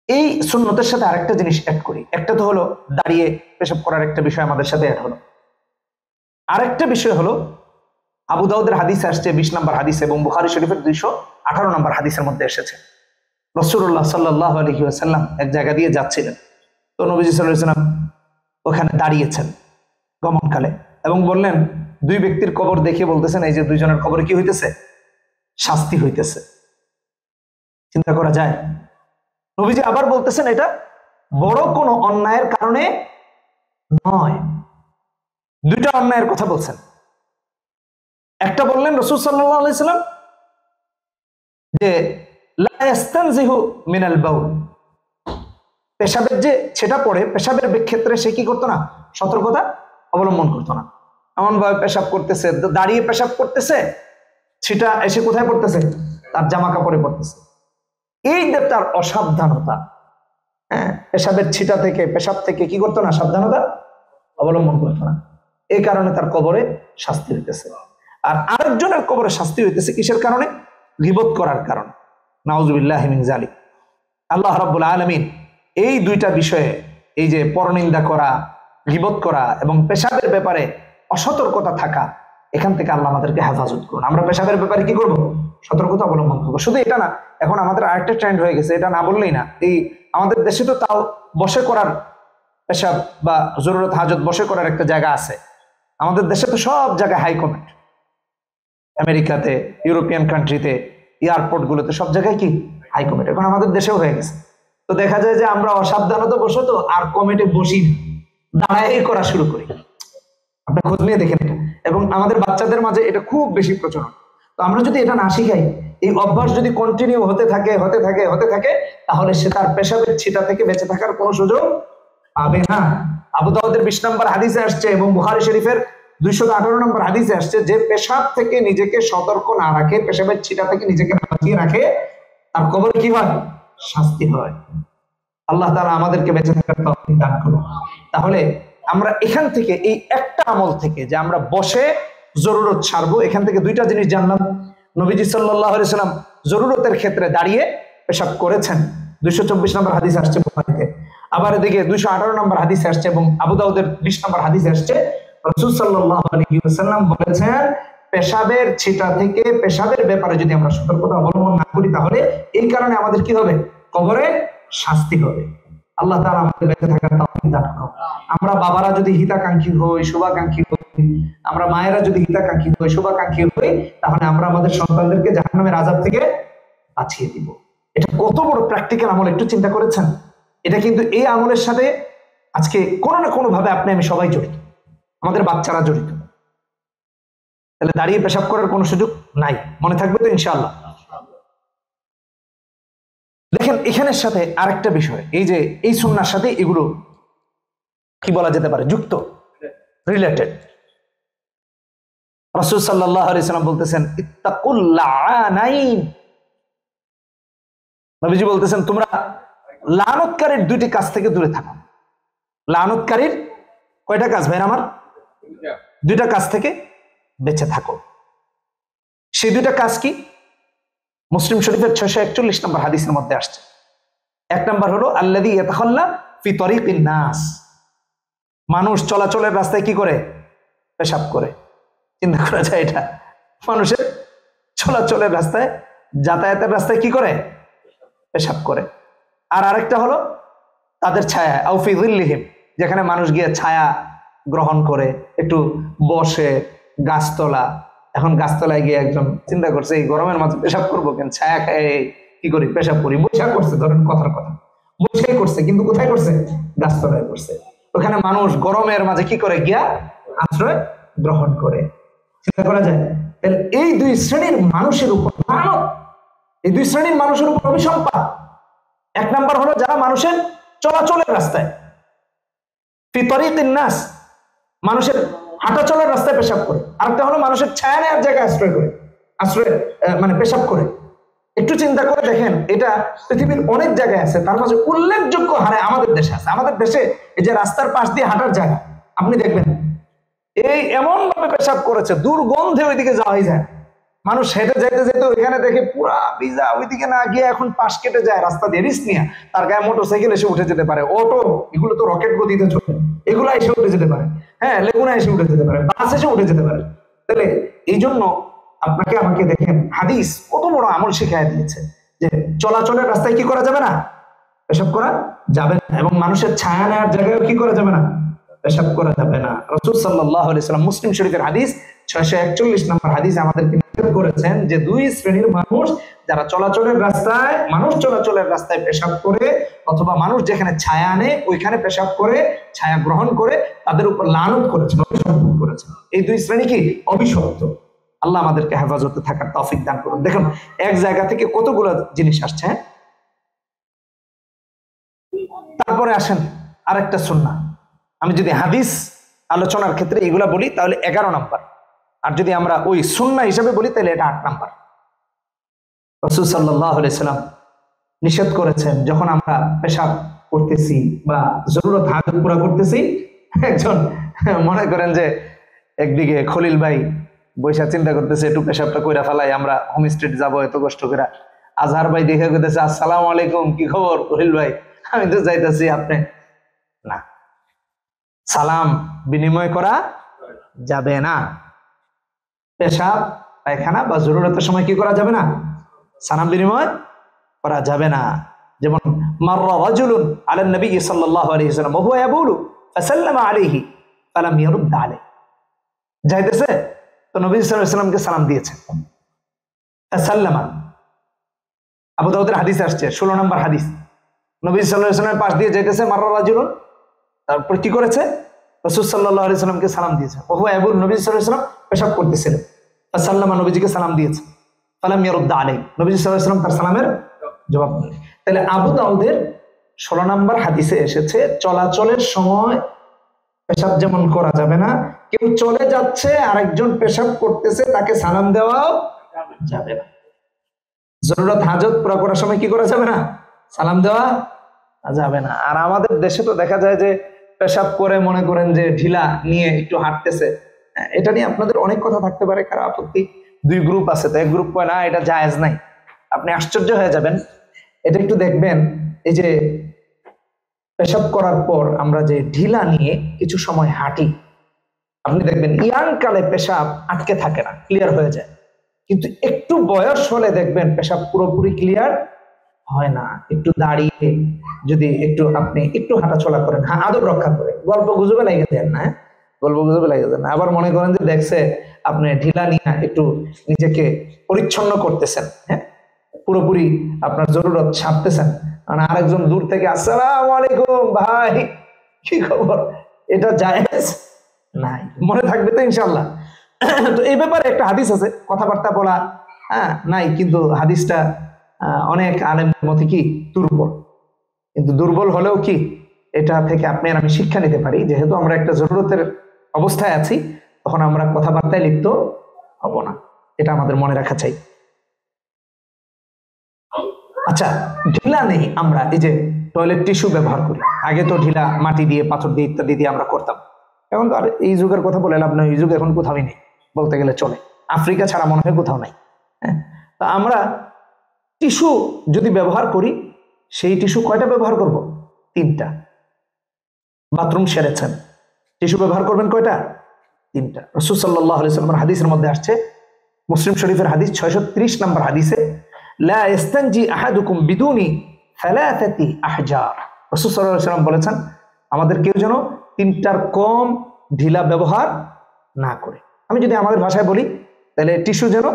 এই সুন্নতের সাথে আরেকটা জিনিস অ্যাড করি। একটা তো হলো দাঁড়িয়ে পেশাব করার একটা বিষয় আমাদের সাথে অ্যাড হলো, আরেকটা বিষয় হলো আবু দাউদের হাদিস আসছে 20 নম্বর হাদিস, এবং বুখারী শরীফের 218 নম্বর হাদিসের মধ্যে এসেছে, রাসূলুল্লাহ সাল্লাল্লাহু আলাইহি ওয়াসাল্লাম এক জায়গা দিয়ে যাচ্ছিলেন, তো নবীজি সাল্লাল্লাহু আলাইহি ওয়াসাল্লাম ওখানে দাঁড়িয়েছেন গমনকালে, এবং বললেন, দুই ব্যক্তির কবর দেখে বলতেছেন, এই যে দুইজনের কবরে কি হইতেছে, শাস্তি হইতেছে। চিন্তা করা যায়। নবীজি আবার বলতেছেন এটা বড় কোনো অন্যায়ের কারণে নয়, দুইটা অন্যায়ের কথা বলছেন। একটা বললেন রাসূল সাল্লাল্লাহু আলাইহি ওয়াসাল্লাম যে লা ইস্তানজিহু মিনাল বাউল, পেশাবের যে ছেটা পড়ে পেশাবের ক্ষেত্রে সে কি করতো না, সতর্কতা অবলম্বন করতো না। এমন ভাবে পেশাব করতেছে, দাঁড়িয়ে পেশাব করতেছে, ছিটা এসে কোথায় পড়তেছে, তার জামা কাপড়ে পড়তেছে। এই যে তার অসাবধানতা, হ্যাঁ, পেশাবের ছিটা থেকে পেশাব থেকে কি করতো না, সাবধানতা অবলম্বন করতো না। এই কারণে তার কবরে শাস্তি হইতেছে। আর আরেকজনের কবরে শাস্তি হইতেছে কিসের কারণে, গীবত করার কারণে। নাউজুবিল্লাহি মিন যালিক। আল্লাহ রাব্বুল আলামিন এই দুইটা বিষয়ে, এই যে পরনিন্দা করা, গীবত করা এবং পেশাবের ব্যাপারে অসতর্কতা থাকা, এখান থেকে আল্লাহ আমাদেরকে হেফাজত করুন। আমরা পেশাবের ব্যাপারে কি করব, সতর্কতা অবলম্বন করবো। শুধু এটা না, এখন আমাদের আরেকটা ট্রেন্ড হয়ে গেছে, এটা না বললেই না। এই আমাদের দেশে তো তাও বসে করার পেশাব বা জরুরত হাজত বসে করার একটা জায়গা আছে। আমাদের দেশে তো সব জায়গায় হাই কমেন্ট, আমেরিকাতে, ইউরোপিয়ান কান্ট্রিতে, এয়ারপোর্ট গুলোতে সব জায়গায় কি হাই কমেন্ট। এখন আমাদের দেশেও হয়ে গেছে। তো দেখা যায় যে আমরা অসাবধানতা বসত আর কমেন্টে বসি, দাঁড়াই করা শুরু করি। আপনি খোঁজ নিয়ে দেখেন এটা, এবং আমাদের বাচ্চাদের মাঝে এটা খুব বেশি প্রচলন। তো আমরা যদি এটা না শিখাই, এই অভ্যাস যদি কন্টিনিউ হতে থাকে তাহলে সে তার পেশাবের ছিটা থেকে বেঁচে থাকার কোনো সুযোগ পাবে না। আবু দাউদের 20 নম্বর হাদিসে আসছে এবং বুখারী শরীফের 218 নম্বর হাদিসে আসছে, যে পেশাব থেকে নিজেকে সতর্ক না রাখে, পেশাবের ছিটা থেকে নিজেকে বাঁচিয়ে রাখে, তার কবরে কি হয়, শাস্তি হয়। আল্লাহ তাআলা আমাদেরকে বেঁচে থাকার তৌফিক দান করুন। তাহলে আমরা এখান থেকে, এই একটা আমল থেকে যে আমরা বসে জরুরত ছাড়বো, এখান থেকে দুইটা জিনিস জানলাম। নবীজি সাল্লাল্লাহু আলাইহি সাল্লাম জরুরতের ক্ষেত্রে দাঁড়িয়ে পেশাব করেছেন, 224 নম্বর হাদিস আসছে বুখারীতে। আবার এদিকে 218 নম্বর হাদিস আসছে এবং আবু দাউদের 20 নম্বর হাদিস আসছে, রাসূল সাল্লাল্লাহু আলাইহি ওয়াসাল্লাম বলেছেন, পেশাবের ছিটা থেকে পেশাবের ব্যাপারে যদি আমরা সতর্কতা অবলম্বন না করি, তাহলে এই কারণে আমাদের কি হবে, কবরে শাস্তি হবে। আল্লাহ তাআলা আমাদের বেঁচে থাকার তৌফিক দান করুন। আমরা বাবারা যদি হিতাকাঙ্ক্ষী হই, শুভাকাঙ্ক্ষী হই, আমরা মায়েরা যদি হিতাকাঙ্ক্ষী হই, শুভাকাঙ্ক্ষী হই, তাহলে আমরা আমাদের সন্তানদেরকে জাহান্নামের আযাব থেকে বাঁচিয়ে দিব। এটা কত বড় প্র্যাকটিক্যাল আমল, একটু চিন্তা করেছেন? এটা কিন্তু এই আমলের সাথে আজকে কোনো না কোনো ভাবে আপনি আমি সবাই জড়িত, আমাদের বাচ্চারা জড়িত। তাহলে দাঁড়িয়ে পেশাব করার কোনো সুযোগ নাই, মনে থাকবে তো ইনশাআল্লাহ। দেখেন এখানের সাথে আরেকটা বিষয়, এই যে এই সুন্নাহর সাথে এগুলো কি বলা যেতে পারে, যুক্ত, রিলেটেড। রাসূল সাল্লাল্লাহু আলাইহি সাল্লাম বলতেছেন, ইত্তাকুল লাআনাইন। নবীজি বলতেছেন, তোমরা লানতকারীর দুইটি কাজ থেকে দূরে থাকো। লানতকারীর কয়টা কাজ ভাই আমার? দুইটা কাজ থেকে বেঁচে থাকো। সেই দুইটা কাজ কি? মুসলিম শরীফের 641 নম্বর হাদিসের মধ্যে আসছে। এক নম্বর হলো আল্লাযী ইয়াতাখাল্লা ফি তরিকিন নাস। মানুষ চলাচলের রাস্তায় কি করে? পেশাব করে। চিন্তা করা যায় এটা? মানুষের চলাচলের রাস্তায়, যাতায়াতের রাস্তায় কি করে? পেশাব করে। আর আরেকটা হলো তাদের ছায়া, আও ফি যিল্লিহিম, যেখানে মানুষ গিয়ে ছায়া গ্রহণ করে, একটু বসে, গাছতলা। এখন গাছতলায় গিয়ে একজন চিন্তা করছে, এই গরমের মাঝে পেশাব করবো কেন, ছায়া খায় কি করি, পেশাব করি। বৈশা করছে, ধরেন কথার কথা, বৈশাই করছে, কিন্তু কোথায় করছে? গাছতলায় করছে। ওখানে মানুষ গরমের মাঝে কি করে? গিয়া আশ্রয় গ্রহণ করে। চিন্তা করা যায়? তাহলে এই দুই শ্রেণীর মানুষের উপর লানত, এই দুই শ্রেণীর মানুষের উপর অভিসম্পাত। এক নাম্বার হলো যারা মানুষের চলাচলের রাস্তায়, ফি তরিকিন নাস, মানুষের হাঁটা চলার রাস্তায় পেশাব করে। আরেকটা হলো মানুষের ছায়া নেওয়ার জায়গায় আশ্রয় মানে পেশাব করে। একটু চিন্তা করে দেখেন, এটা পৃথিবীর অনেক জায়গায় আছে, তার মাঝে উল্লেখযোগ্য হারে আমাদের দেশে আছে। আমাদের দেশে এই যে রাস্তার পাশ দিয়ে হাঁটার জায়গা, আপনি দেখবেন এই এমন ভাবে পেশাব করেছে, দুর্গন্ধে ওইদিকে যাওয়াই যায়। মানুষ হেঁটে যেতে যেতে ওইখানে দেখে পুরা ভিজা, ওইদিকে না গিয়ে এখন পাশ কেটে যায় রাস্তা দিয়ে, রিস্ক নিয়ে। তার গায়ে মোটরসাইকেল এসে উঠে যেতে পারে, অটো, এগুলো তো রকেট গতিতে চলে, এগুলো এসে উঠে যেতে পারে, হ্যাঁ, লেগুনা এসে উঠে যেতে পারে, বাস এসে উঠে যেতে পারে। তাহলে এই জন্য আপনাকে আমাকে দেখেন, হাদিস কত বড় আমল শিখাই দিয়েছে যে চলাচলের রাস্তায় কি করা যাবে না? পেশাব করা যাবে না। এবং মানুষের ছায়া নেওয়ার জায়গায় কি করা যাবে না? পেশাব করা যাবে না। রাসূল সাল্লাল্লাহু আলাইহি সাল্লাম মুসলিম শরীফের হাদিস 641 নম্বর হাদিস আমাদেরকে নিষেধ করেছেন যে দুই শ্রেণীর মানুষ, যারা চলাচলের রাস্তায় পেশাব করে, অথবা মানুষ যেখানে ছায়া আনে ওইখানে পেশাব করে, ছায়া গ্রহণ করে, তাদের উপর লানত করেছেন, অভিশপ্ত করেছেন। এই দুই শ্রেণী কি? অভিশপ্ত। আল্লাহ আমাদেরকে হেফাজতে থাকার তৌফিক দান করুন। দেখুন এক জায়গা থেকে কতগুলো জিনিস আসছে। হ্যাঁ, তারপরে আসেন আরেকটা সুন্নাহ। আমি যদি হাদিস আলোচনার ক্ষেত্রে এগুলা বলি তাহলে 11 নম্বর, আর যদি আমরা ওই সুন্নাহ হিসেবে বলি তাহলে এটা 8 নম্বর। রাসূল সাল্লাল্লাহু আলাইহি সাল্লাম নিষেধ করেছেন যখন আমরা পেশাব করতেছি বা জরুরত হাজত পুরা করতেছি, একজন মনে করেন যে একদিকে খলিল ভাই বৈশা চিন্তা করতেছে একটু পেশাবটা কইরা ফেলাই, আমরা হোম স্ট্রিট যাবো এত কষ্ট করে। আজহার ভাই দেখে কইতেছে আসসালামু আলাইকুম, কি খবর খলিল ভাই, আমি তো যাইতেছি, আপনি না, সালাম বিনিময় করা যাবে না। পেশাব পায়খানা বা জরুরতের সময় কি করা যাবে না, সালাম বিনিময় করা যাবে না। যেমন মাররা রাজুলুন আলা নবী সাল্লাল্লাহু আলাইহি ওয়াসাল্লাম ওয়া হুয়া ইয়াবুলু ফাসাল্লামা আলাইহি ফালাম ইয়ারুদ আলাইহি, যাইতেছে তো নবী সাল্লাল্লাহু আলাইহি ওয়াসাল্লামকে সালাম দিয়েছে। ফাসাল্লামা, আবু দাউদের হাদিস আসছে 16 নম্বর হাদিস, নবী সাল্লাল্লাহু আলাইহি ওয়াসাল্লামের পাশ দিয়ে যাইতেছে মাররা রাজুলুন, তারপর কি করেছে, রাসূল সাল্লাল্লাহু আলাইহি ওয়াসাল্লামকে সালাম দিয়েছে। ওয়া হুয়া ইয়াবুলু, নবী সাল্লাল্লাহু আলাইহি ওয়াসাল্লাম পেশাব করতেছিলেন। ফাসাল্লামা, নবীজিকে সালাম দিয়েছে। ফালাম ইয়ারুদ আলাইহি, নবী সাল্লাল্লাহু আলাইহি ওয়াসাল্লাম তার সালামের জবাব দিলেন। তাহলে আবু দাউদের 16 নম্বর হাদিসে এসেছে চলাচলের সময় পেশাব যেমন করা যাবে না, কেউ চলে যাচ্ছে আরেকজন পেশাব করতেছে তাকে সালাম দেওয়াও যাবে না। জরুরত হাজত পুরা করার সময় কি করা যাবে না, সালাম দেওয়া যাবে না। আর আমাদের দেশে তো দেখা যায় যে পেশাব করে মনে করেন যে ঢিলা নিয়ে একটু হাঁটতেছে, এটা নিয়ে আপনাদের অনেক কথা থাকতে পারে, কারো আপত্তি। দুই গ্রুপ আছে, তো এক গ্রুপ কয় না এটা জায়েজ নাই। আপনি আশ্চর্য হয়ে যাবেন, এটা একটু দেখবেন, এই যে পেশাব করার পর আমরা যে ঢিলা নিয়ে কিছু সময় হাঁটি, আপনি দেখবেন ইয়াং কালে পেশাব আটকে থাকে না, ক্লিয়ার হয়ে যায়। কিন্তু একটু বয়স হলে দেখবেন পেশাব পুরোপুরি ক্লিয়ার হয় না। একটু দাঁড়িয়ে যদি একটু আপনি একটু হাঁটাচলা করেন, হ্যাঁ আদব রক্ষা করে, গল্প গুজবে লাগিয়ে দেন না, গল্প গুজবে লাগিয়ে দেন না। আবার মনে করেন যে দেখছে আপনি ঢিলা নিয়ে একটু নিজেকে পরিচ্ছন্ন করতেছেন, হ্যাঁ পুরোপুরি আপনার জরুরত ছাপতেছেন, মানে আরেকজন দূর থেকে আসসালামু আলাইকুম ভাই কি খবর, এটা জায়েজ নাই। মনে থাকবে তো ইনশাআল্লাহ। তো এই ব্যাপারে একটা হাদিস আছে, কথাবার্তা বলা হ্যাঁ নাই, কিন্তু হাদিসটা অনেক আলেমের মতে কি দুর্বল। কিন্তু দুর্বল হলেও কি এটা থেকে আপনি আর আমি শিক্ষা নিতে পারি, যেহেতু আমরা একটা জরুরতের অবস্থায় আছি, তখন আমরা কথাবার্তায় লিপ্ত হব না, এটা আমাদের মনে রাখা চাই। আচ্ছা, ঢিলা নেই, আমরা এই যে টয়লেট টিস্যু ব্যবহার করি, আগে তো ঢিলা মাটি দিয়ে পাথর দিয়ে ইত্যাদি দিয়ে আমরা করতাম। এখন তো আর এই যুগের কথা বলে লাভ নয়, এই যুগ এখন কোথাও নেই বলতে গেলে চলে, আফ্রিকা ছাড়া মনে হয় কোথাও নাই। হ্যাঁ, তা আমরা টিস্যু যদি ব্যবহার করি, সেই টিস্যু কয়টা ব্যবহার করব, 3টা। বাথরুম সেরেছেন, টিস্যু ব্যবহার করবেন কয়টা, 3টা। রাসূল সাল্লাল্লাহু আলাইহি ওয়াসাল্লামের হাদিসের মধ্যে আসছে, মুসলিম শরীফের হাদিস 630 নম্বর হাদিসে, লা ইস্তানজি আহাদুকুম বিদুনি সালাসাতি আহজার। রাসূল সাল্লাল্লাহু আলাইহি ওয়াসাল্লাম বলেছেন আমাদের কেউ যেন 3টার কম ঢিলা ব্যবহার না করে। আমি যদি আমাদের ভাষায় বলি তাহলে টিস্যু যেন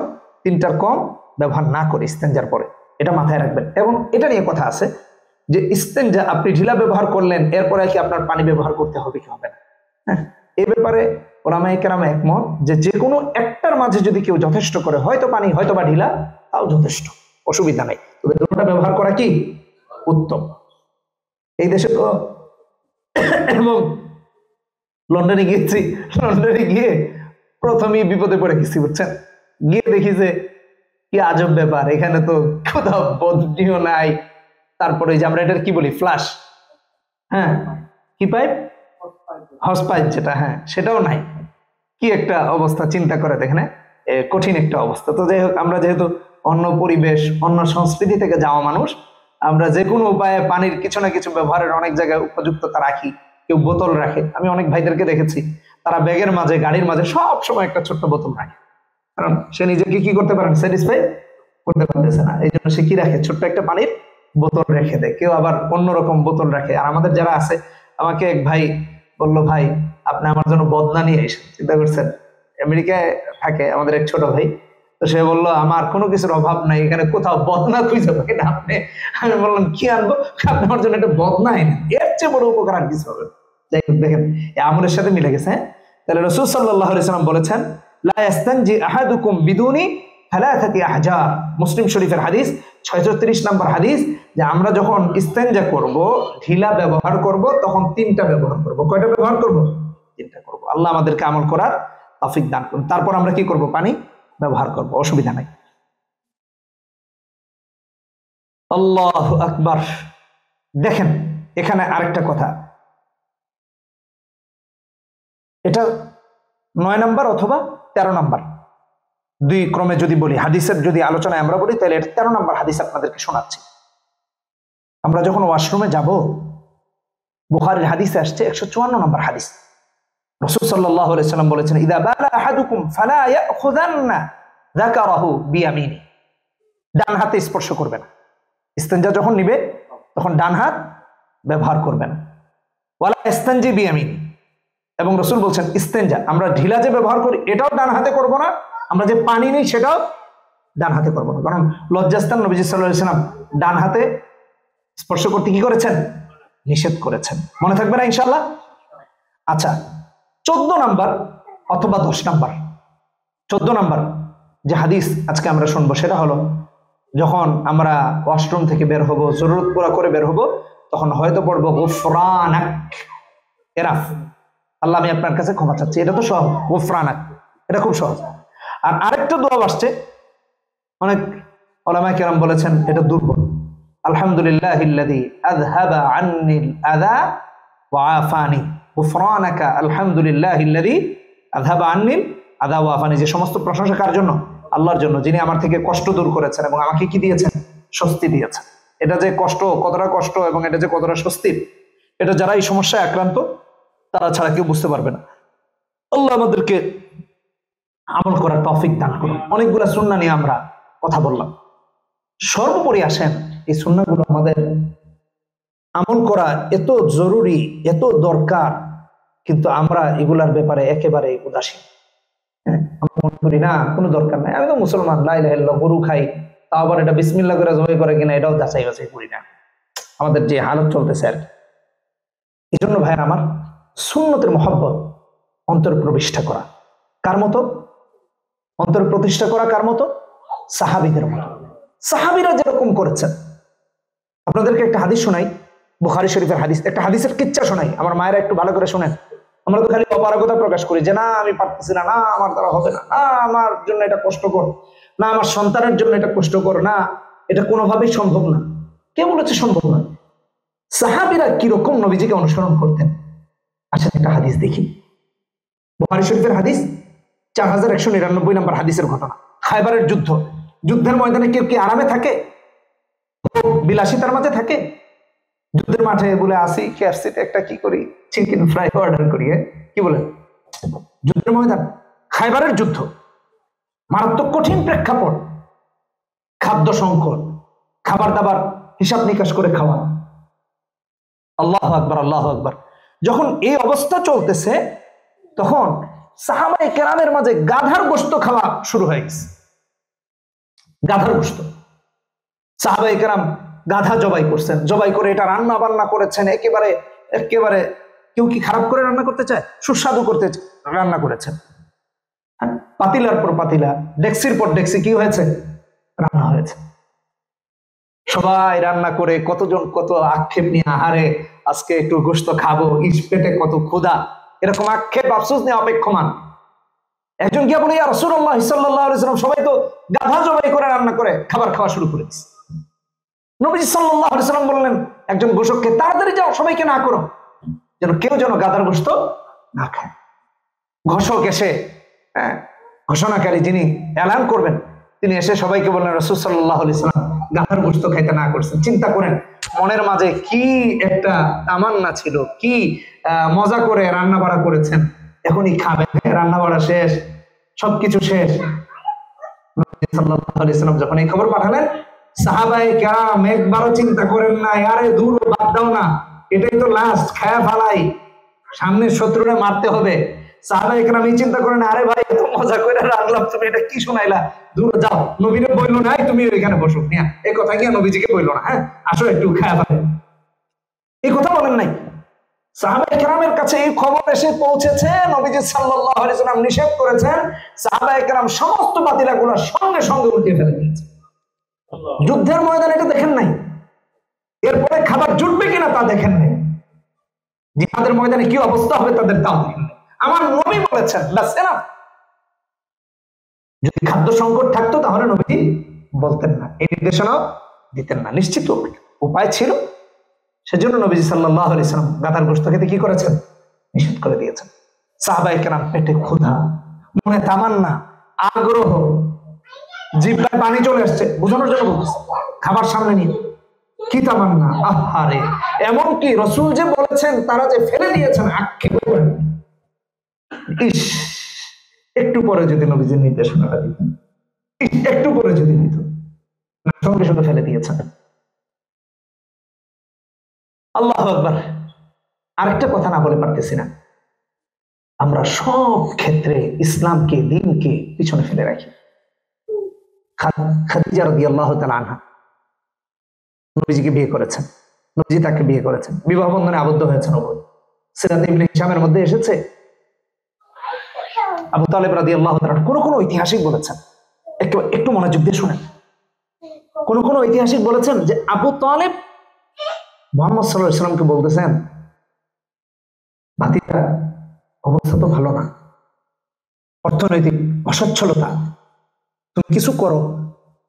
3টার কম ব্যবহার না করে ইস্তেঞ্জার পরে, এটা মাথায় রাখবেন। এবং এটা নিয়ে কথা আছে যে ইস্তেঞ্জা আপনি ঢিলা ব্যবহার করলেন, এরপরে কি আপনার পানি ব্যবহার করতে হবে কি হবে না। হ্যাঁ, এই ব্যাপারে ওলামায়ে কেরাম একমত যে যে কোনো একটার মাঝে যদি কেউ যথেষ্ট করে, হয়তো পানি হয়তো বা ঢিলা, তাও যথেষ্ট, অসুবিধা নাই। তবে দুটোটা ব্যবহার করা কি উত্তম। এই দেশে তো এবং লন্ডনে গিয়েছি, লন্ডনে গিয়ে প্রথমেই বিপদে পড়ে গেছি বুঝছেন। গিয়ে দেখি যে কি আজব ব্যাপার, এখানে তো কোথাও বদনিও নাই, তারপরে যে আমরা এটার কি বলি ফ্লাশ, হ্যাঁ কি পাইপ, হস পাইপ যেটা, হ্যাঁ সেটাও নাই। কি একটা অবস্থা চিন্তা করে দেখেন, কঠিন একটা অবস্থা। তো যাই হোক, আমরা যেহেতু অন্য পরিবেশ অন্য সংস্কৃতি থেকে যাওয়া মানুষ, আমরা যে কোনো উপায়ে পানির কিছু না কিছু ব্যবহারের অনেক জায়গায় উপযুক্ততা রাখি। কেউ বোতল রাখে, আমি অনেক ভাইদেরকে দেখেছি তারা ব্যাগের মাঝে গাড়ির মাঝে সব সময় একটা ছোট্ট বোতল রাখে, কারণ সে নিজেকে কি করতে পারে, স্যাটিসফাই করতে পারতেছে না, এই জন্য সে কি রাখে, ছোট্ট একটা পানির বোতল রেখে দেয়। কেউ আবার অন্যরকম বোতল রাখে। আর আমাদের যারা আছে, আমাকে এক ভাই বললো, ভাই আপনি আমার জন্য বদনা নিয়ে এসেছেন। চিন্তা করছেন, আমেরিকায় থাকে আমাদের এক ছোট ভাই, তো সে বললো আমার কোনো কিছুর অভাব নাই, এখানে কোথাও বদনা খুঁজে পাই না আপনি। আমি বললাম কি আনবো, আপনি আমার জন্য একটা বদনা এনে, এর চেয়ে বড় উপকার আর কিছু হবে। যাই হোক দেখেন, আমলের সাথে মিলে গেছে। তাহলে রাসূল সাল্লাল্লাহু আলাইহি ওয়াসাল্লাম বলেছেন লা ইস্তানজি আহাদুকুম বিদুনি সালাসাতি আহজার, মুসলিম শরীফের হাদিস 630 নম্বর হাদিস, যে আমরা যখন ইস্তেঞ্জা করব, ঢিলা ব্যবহার করব, তখন তিনটা ব্যবহার করব। কয়টা ব্যবহার করব? তিনটা করব। আল্লাহ আমাদেরকে আমল করার তৌফিক দান করুন। তারপর আমরা কি করব? পানি ব্যবহার করব, অসুবিধা নাই। আল্লাহু আকবার। দেখেন এখানে আরেকটা কথা, এটা 9 নম্বর অথবা 13 নম্বর, দুই ক্রমে যদি বলি, হাদিসের যদি আলোচনায় আমরা বলি, তাহলে এটা 13 নম্বর হাদিস আপনাদেরকে শোনাচ্ছি। আমরা যখন ওয়াশরুমে যাব, বুখারীর হাদিসে আসছে 154 নম্বর হাদিস, রাসূল সাল্লাল্লাহু আলাইহি সাল্লাম বলেছেন, ইদা বালা আহাদুকুম ফালা ইয়াখুযান্না যাকারাহু বিয়ামিনি, ডান হাতে স্পর্শ করবে না। ইস্তেঞ্জা যখন নিবে তখন ডান হাত ব্যবহার করবে না। ওয়ালা ইস্তানজি বিয়ামিনি, এবং রাসূল বলছেন ইস্তেঞ্জা আমরা ঢিলা যে ব্যবহার করি এটাও ডান হাতে করব না, আমরা যে পানি নেই সেটাও ডান হাতে করব না। কারণ লজ্জাস্থান নবীজি সাল্লাল্লাহু আলাইহি সাল্লাম ডান হাতে স্পর্শ করতে কি করেছেন? নিষেধ করেছেন। মনে থাকবে না ইনশাআল্লাহ? আচ্ছা, 14 নম্বর অথবা 10 নম্বর, 14 নম্বর যে হাদিস আজকে আমরা শুনবো সেটা হলো, যখন আমরা ওয়াশরুম থেকে বের হব, জরুরত পুরা করে বের হব, তখন হয়তো পড়বো গুফরানাক, এরাফ, আল্লাহ আমি আপনার কাছে ক্ষমা চাচ্ছি। এটা তো সহজ, গুফরানাক, এটা খুব সহজ। আর আরেকটা দোয়া আসছে, অনেক উলামায়ে কেরাম বলেছেন এটা দুর্বল, আলহামদুলিল্লাহিল্লাযী আযহাবা আন্নিল আযা ওয়া আফানি, গুফরানাকা আলহামদুলিল্লাহিল্লাযী আযহাবা আন্নিল আযা ওয়া আফানি। যে সমস্ত প্রশংসা কার জন্য? আল্লাহর জন্য, যিনি আমার থেকে কষ্ট দূর করেছেন এবং আমাকে কি দিয়েছেন? স্বস্তি দিয়েছেন। এটা যে কষ্ট, কতটা কষ্ট এবং এটা যে কতটা স্বস্তির, এটা যারা এই সমস্যায় আক্রান্ত তারা ছাড়া কেউ বুঝতে পারবে না। আল্লাহ আমাদেরকে আমল করার তৌফিক দান করুন। অনেকগুলা সুন্নাহ নিয়ে আমরা কথা বললাম। সর্বোপরি আসেন, এই সুন্নাহগুলো আমাদের আমল করা এত জরুরি, এত দরকার, কিন্তু আমরা এগুলার ব্যাপারে একেবারে উদাসীন। আমরা মনে করি না কোনো দরকার নাই, আমি তো মুসলমান, লা ইলাহা ইল্লাল্লাহ, গরু খাই, তাও আবার এটা বিসমিল্লাহ করে জবাই করে কিনা এটাও যাচাই বাছাই করি না। আমাদের যে হালত চলতেছে আর কি। এই জন্য ভাই আমার, সুন্নতের মহব্বত অন্তর প্রবিষ্টা করা কার মতো? অন্তর প্রতিষ্ঠা করা কার মতো? সাহাবীদের মতো। সাহাবীরা যেরকম করেছেন। আপনাদেরকে একটা হাদিস শোনাই, বুখারী শরীফের হাদিস, একটা হাদিসের কিচ্ছা শোনাই, আমার মায়েরা একটু ভালো করে শোনেন। আমরা তো খালি অপারগতা প্রকাশ করি যে না আমি পারতেছি না, না আমার দ্বারা হবে না, না আমার জন্য এটা কষ্টকর, না আমার সন্তানের জন্য এটা কষ্টকর, না এটা কোনোভাবেই সম্ভব না। কে বলেছে সম্ভব না? সাহাবীরা কিরকম নবীজিকে অনুসরণ করতেন, আচ্ছা একটা হাদিস দেখি। বুখারী শরীফের হাদিস 4199 নম্বর হাদিসের ঘটনা। খায়বারের যুদ্ধ, যুদ্ধের ময়দানে কেউ কি আরামে থাকে? বিলাসিতার মাঝে থাকে? যুদ্ধের মাঠে বলে আসি কেএফসিতে একটা কি করি, চিকেন ফ্রাই অর্ডার করি, কি বলে? যুদ্ধের ময়দান, খায়বারের যুদ্ধ, মারাত্মক কঠিন প্রেক্ষাপট, খাদ্য সংকট, খাবার দাবার হিসাব নিকাশ করে খাওয়া। আল্লাহু আকবার, আল্লাহু আকবার। যখন এই অবস্থা চলতেছে তখন সাহাবায়ে কেরামের মাঝে গাধার গোশত খাওয়া শুরু হয়ে গেছে। গাধার গোশত, সাহাবায়ে কেরাম গাধা জবাই করছেন, জবাই করে এটা রান্না বান্না করেছেন, একেবারে একেবারে কেউ কি খারাপ করে রান্না করতে চায়? সুস্বাদু করতে রান্না করেছেন। পাতিলার পর পাতিলা, ডেক্সির পর ডেক্সি কি হয়েছে? রান্না হয়েছে। সবাই রান্না করে কতজন কত আক্ষেপ নিয়ে, আহারে আজকে একটু গোশত খাবো, ইস পেটে কত ক্ষুধা, এরকম আক্ষেপ আফসোস নিয়ে অপেক্ষমান। একজন গিয়ে বলে, ইয়া রাসূলুল্লাহ সাল্লাল্লাহু আলাইহি ওয়াসাল্লাম, সবাই তো গাধা জবাই করে রান্না করে খাবার খাওয়া শুরু করেছে। নবী সাল্লাল্লাহু আলাইহি ওয়াসাল্লাম বললেন একজন ঘোষককে, তাড়াতাড়ি যাও, সবাইকে না করো, যেন কেউ যেন গাধার গোশত না খায়। ঘোষক এসে, ঘোষণাকারী যিনি এলান করবেন, তিনি এসে সবাইকে বললেন রাসূল সাল্লাল্লাহু আলাইহি ওয়াসাল্লাম গাধার গোশত খাইতে না করছেন। চিন্তা করেন মনের মাঝে কি একটা তামান্না ছিল, কি মজা করে রান্না বাড়া করেছেন, এখনই খাবেন, রান্না বাড়া শেষ, সবকিছু শেষ। নবী সাল্লাল্লাহু আলাইহি ওয়াসাল্লাম যখন এই খবর পাঠালেন, সাহাবায়ে কেরাম একবারও চিন্তা করেন না, আরে দূর বাদ দাও না, এটাই তো লাস্ট, খায়া ফালাই, সামনে শত্রুরা মারতে হবে। সাহাবায়ে কেরাম এই চিন্তা করেন, আরে ভাই এত মজা করে রাখলাম, তুমি এটা কি শোনাইলা, দূর যাও। নবীরে বললো না তুমি এখানে বসো, নিয়া এই কথা গিয়ে নবীজিকে বললো না, হ্যাঁ আসো একটু খায়া ফালাই, এই কথা বলেন নাই। সাহাবায়ে কেরামের কাছে এই খবর এসে পৌঁছেছে, নবীজি সাল্লাল্লাহু আলাইহি ওয়াসাল্লাম নিষেধ করেছেন। সাহাবায়ে কেরাম সমস্ত পাতিলাগুলো সঙ্গে সঙ্গে উল্টে ফেলে দিয়েছে। যুদ্ধের ময়দানে এটা দেখেন নাই, এরপরে খাবার জুটবে কিনা তা দেখেন নাই, জিহাদের ময়দানে কি অবস্থা হবে তাদের তাও দেখেন নাই। আমার নবী বলেছেন, বাস এনাফ। যদি খাদ্য সংকট থাকতো তাহলে নবীজি বলতেন না, এই নির্দেশনাও দিতেন না। নিশ্চিত উপায় ছিল, সেজন্য নবীজি সাল্লাল্লাহু আলাইহি ওয়াসাল্লাম গাধার গোশত খেতে কি করেছেন? নিষেধ করে দিয়েছেন। সাহাবায়ে কেরাম পেটে ক্ষুধা, মনে তামান্না, আগ্রহ, জিহ্বায় পানি চলে আসছে, বোঝানোর জন্য বলতেছে, খাবার সামনে নিয়ে কি তামান্না, আহারে! এমনকি রাসূল যে বলেছেন তারা যে ফেলে দিয়েছেন আক্ষেপ করেন, ইস, একটু পরে যদি নবীজির নির্দেশনাটা দিতেন, একটু পরে যদি দিত, সঙ্গে সঙ্গে ফেলে দিয়েছেন। আল্লাহু আকবার। আরেকটা কথা না বলে পারতেছি না, আমরা সব ক্ষেত্রে ইসলামকে, দ্বীনকে পিছনে ফেলে রাখি। খাদিজা রাদিয়াল্লাহু তাআলা আনহা নবীজিকে বিয়ে করেছেন, নবীজি তাকে বিয়ে করেছেন, বিবাহ বন্ধনে আবদ্ধ হয়েছেন। সিরাত ইবনে হিশামের মধ্যে এসেছে, আবু তালেব রাদিয়াল্লাহু তাআলা, কোন কোন ঐতিহাসিক বলেছেন, একটু মনোযোগ দিয়ে শুনেন, কোন কোন ঐতিহাসিক বলেছেন যে আবু তালেব মুহাম্মদ সাল্লাল্লাহু আলাইহি ওয়াসাল্লামকে বলতেছেন, ভাতিজা অবস্থা তো ভালো না, অর্থনৈতিক অসচ্ছলতা, তুমি কিছু করো।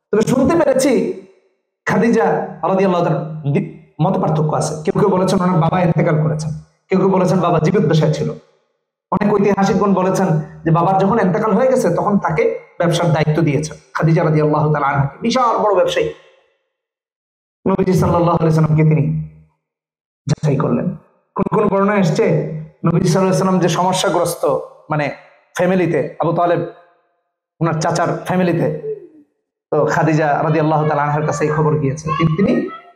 তবে শুনতে পেরেছি খাদিজা রাদিয়াল্লাহু তাআলা, মত পার্থক্য আছে, কেউ কেউ বলেছেন ওনার বাবা ইন্তেকাল করেছেন, কেউ কেউ বলেছেন বাবা জীবদ্দশায় ছিল। অনেক ঐতিহাসিকগণ বলেছেন যে বাবার যখন ইন্তেকাল হয়ে গেছে তখন তাকে ব্যবসার দায়িত্ব দিয়েছেন খাদিজা রাদিয়াল্লাহু তাআলা আনহাকে, বিশাল বড় ব্যবসায়ী। নবীজি সাল্লাল্লাহু আলাইহি ওয়াসাল্লামকে তিনি যাচাই করলেন। কোন কোন বর্ণনা এসেছে নবীজি সাল্লাল্লাহু আলাইহি ওয়াসাল্লাম যে সমস্যাগ্রস্ত মানে ফ্যামিলিতে, আবু তালেব ওনার চাচার ফ্যামিলিতে, তো খাদিজা রাদিয়াল্লাহু তাআলা আনহার কাছে এই খবর গিয়েছে, তিনি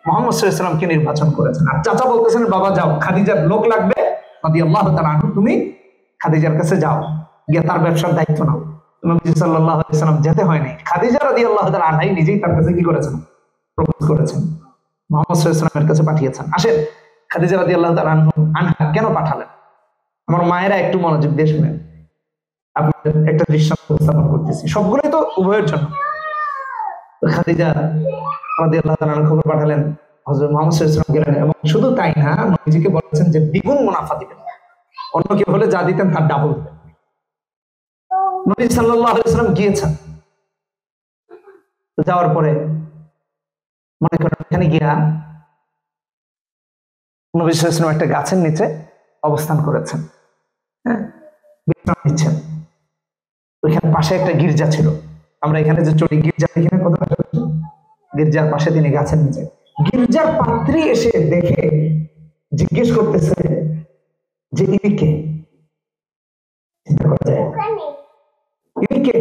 মুহাম্মদ সাল্লাল্লাহু আলাইহি ওয়াসাল্লামকে নির্বাচন করেছেন। আর চাচা বলতেছেন, বাবা যাও, খাদিজার লোক লাগবে, রাদিয়াল্লাহু তাআলা আনহু, তুমি খাদিজার কাছে যাও, গিয়ে তার ব্যবসার দায়িত্ব নাও। নবী সাল্লাল্লাহু আলাইহি ওয়াসাল্লাম যেতে হয়নি, খাদিজা রাদিয়াল্লাহু তাআলা আনহা নিজেই তার কাছে কি করেছেন? প্রপোজ করেছেন, মুহাম্মদ সাল্লাল্লাহু আলাইহি ওয়াসাল্লামের কাছে পাঠিয়েছেন। আসেন, খাদিজা রাদিয়াল্লাহু তাআলা আনহা কেন পাঠালেন? আমার মায়েরা একটু মনোযোগ দিয়ে শুনেন, আপনাদের একটা দৃষ্টান্ত উপস্থাপন করতেছি, সবগুলোই তো উভয়ের জন্য। খাদিজা রাদিয়াল্লাহু তাআলা খবর পাঠালেন, হযরত মুহাম্মদ সাল্লাল্লাহু আলাইহি ওয়াসাল্লাম গেলেন, এবং শুধু তাই না, নবীজিকে বলেছেন যে দ্বিগুণ মুনাফা দিবেন, অন্য কেউ হলে যা দিতেন তার ডাবল দিবেন। নবী সাল্লাল্লাহু আলাইহি ওয়াসাল্লাম গিয়েছেন, যাওয়ার পরে মনে করেন এখানে গিয়া নবী সাল্লাল্লাহু আলাইহি ওয়াসাল্লাম একটা গাছের নিচে অবস্থান করেছেন, হ্যাঁ, বিশ্রাম নিচ্ছেন। ওইখানে পাশে একটা গির্জা ছিল, আমরা এখানে যে চলি গির্জা, এখানে কত গির্জার পাশে তিনি গাছের নিচে। গির্জার পাত্রী এসে দেখে জিজ্ঞেস করতেছে যে ইনি কে? চিন্তা করা যায়, ইনি কে?